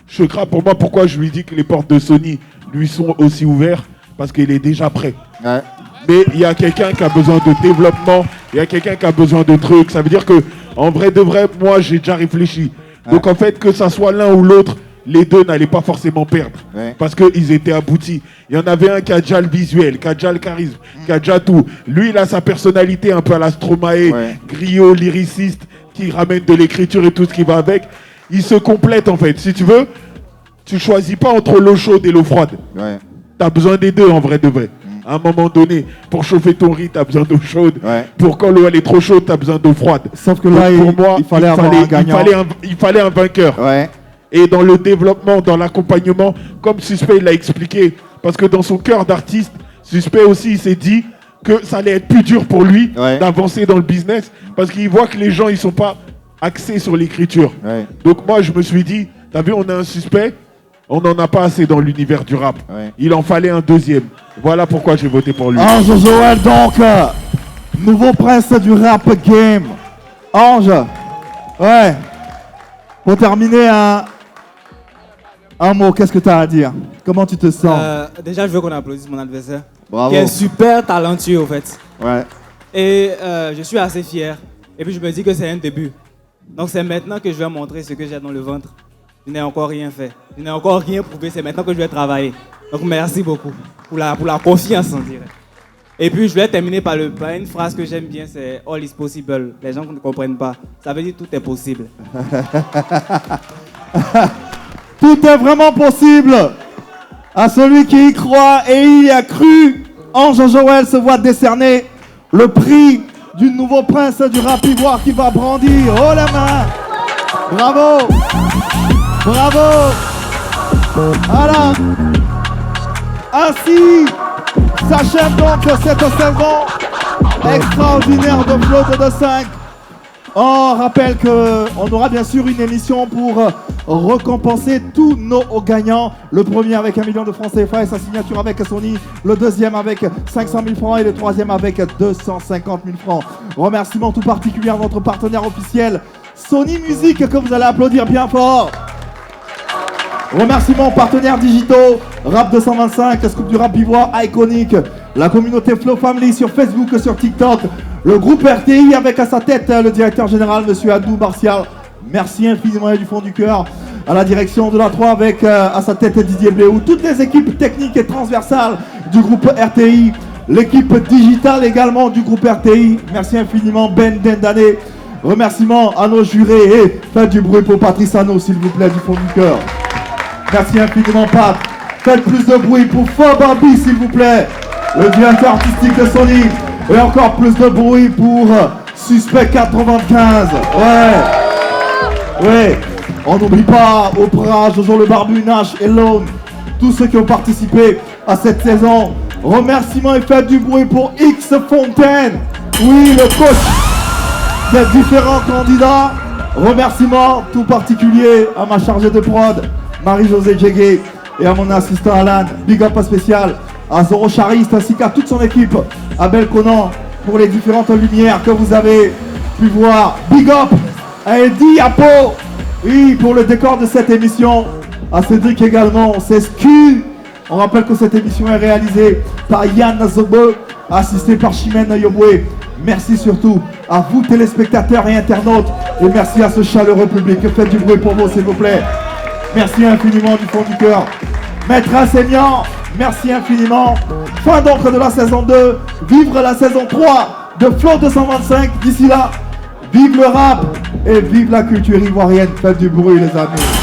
Chekra, pour moi, pourquoi je lui dis que les portes de Sony lui sont aussi ouvertes? Parce qu'il est déjà prêt. Mais il y a quelqu'un qui a besoin de développement, il y a quelqu'un qui a besoin de trucs. Ça veut dire que, en vrai de vrai, moi, j'ai déjà réfléchi. Donc, en fait, que ça soit l'un ou l'autre, les deux n'allaient pas forcément perdre. Parce qu'ils étaient aboutis. Il y en avait un qui a déjà le visuel, qui a déjà le charisme, qui a déjà tout. Lui, il a sa personnalité un peu à la Stromae, griot, lyriciste, qui ramène de l'écriture et tout ce qui va avec. Ils se complètent, en fait. Si tu veux, tu choisis pas entre l'eau chaude et l'eau froide. Tu as besoin des deux, en vrai de vrai. À un moment donné, pour chauffer ton riz, tu as besoin d'eau chaude. Pour quand l'eau elle est trop chaude, tu as besoin d'eau froide. Sauf que là, pour moi, il fallait avoir un gagnant. Il fallait un vainqueur. Et dans le développement, dans l'accompagnement, comme Suspect l'a expliqué, parce que dans son cœur d'artiste, Suspect aussi, il s'est dit que ça allait être plus dur pour lui d'avancer dans le business, parce qu'il voit que les gens, ils sont pas axés sur l'écriture. Donc moi, je me suis dit, t'as vu, on a un Suspect, on n'en a pas assez dans l'univers du rap. Il en fallait un deuxième. Voilà pourquoi j'ai voté pour lui. Ange Joël, donc, nouveau prince du rap game. Ange, pour terminer, Un mot, qu'est-ce que tu as à dire? Comment tu te sens? Déjà, je veux qu'on applaudisse mon adversaire. Bravo. Qui est super talentueux, au fait. Ouais. Et je suis assez fier. Et puis, je me dis que c'est un début. Donc, c'est maintenant que je vais montrer ce que j'ai dans le ventre. Je n'ai encore rien fait. Je n'ai encore rien prouvé. C'est maintenant que je vais travailler. Donc, merci beaucoup pour la confiance, on dirait. Et puis, je vais terminer par une phrase que j'aime bien, c'est « All is possible ». Les gens ne comprennent pas. Ça veut dire « tout est possible ». Tout est vraiment possible à celui qui y croit et il y a cru. Ange Joël se voit décerner le prix du nouveau prince du rap ivoire qui va brandir haut la main. Bravo. Bravo. Voilà. Ainsi s'achève donc cette saison extraordinaire de Flow 225. On rappelle qu'on aura bien sûr une émission pour récompenser tous nos gagnants. Le premier avec 1 million de francs CFA et sa signature avec Sony. Le deuxième avec 500 000 francs et le troisième avec 250 000 francs. Remerciement tout particulier à notre partenaire officiel Sony Music que vous allez applaudir bien fort. Remerciements aux partenaires digitaux, Rap 225, Scoop du Rap Ivoire, Iconic, la communauté Flow Family sur Facebook, sur TikTok, le groupe RTI avec à sa tête le directeur général, Monsieur Adou Martial. Merci infiniment et du fond du cœur. À la direction de la 3 avec à sa tête Didier Bléou, toutes les équipes techniques et transversales du groupe RTI, l'équipe digitale également du groupe RTI. Merci infiniment Ben Dendane. Remerciements à nos jurés et faites du bruit pour Patrice Hano s'il vous plaît du fond du cœur. Merci infiniment Pat. Faites plus de bruit pour Fababi s'il vous plaît, le directeur artistique de Sony. Et encore plus de bruit pour Suspect 95. Ouais. On n'oublie pas Oprah, Jojo le Barbu, Nash et Lone. Tous ceux qui ont participé à cette saison. Remerciements et faites du bruit pour X Fontaine. Oui, le coach des différents candidats. Remerciements tout particulier à ma chargée de prod, Marie-Josée Djegué, et à mon assistant Alan. Big up spécial à Zoro Chariste ainsi qu'à toute son équipe, à Bel Conan pour les différentes lumières que vous avez pu voir. Big up à Eddie Apo, oui, pour le décor de cette émission. À Cédric également, c'est Ski. On rappelle que cette émission est réalisée par Yann Zobo, assisté par Chimène Yobwe. Merci surtout à vous téléspectateurs et internautes. Et merci à ce chaleureux public. Faites du bruit pour vous s'il vous plaît. Merci infiniment du fond du cœur. Maître enseignant, merci infiniment. Fin donc de la saison 2. Vivre la saison 3 de Flow 225. D'ici là, vive le rap et vive la culture ivoirienne. Faites du bruit les amis.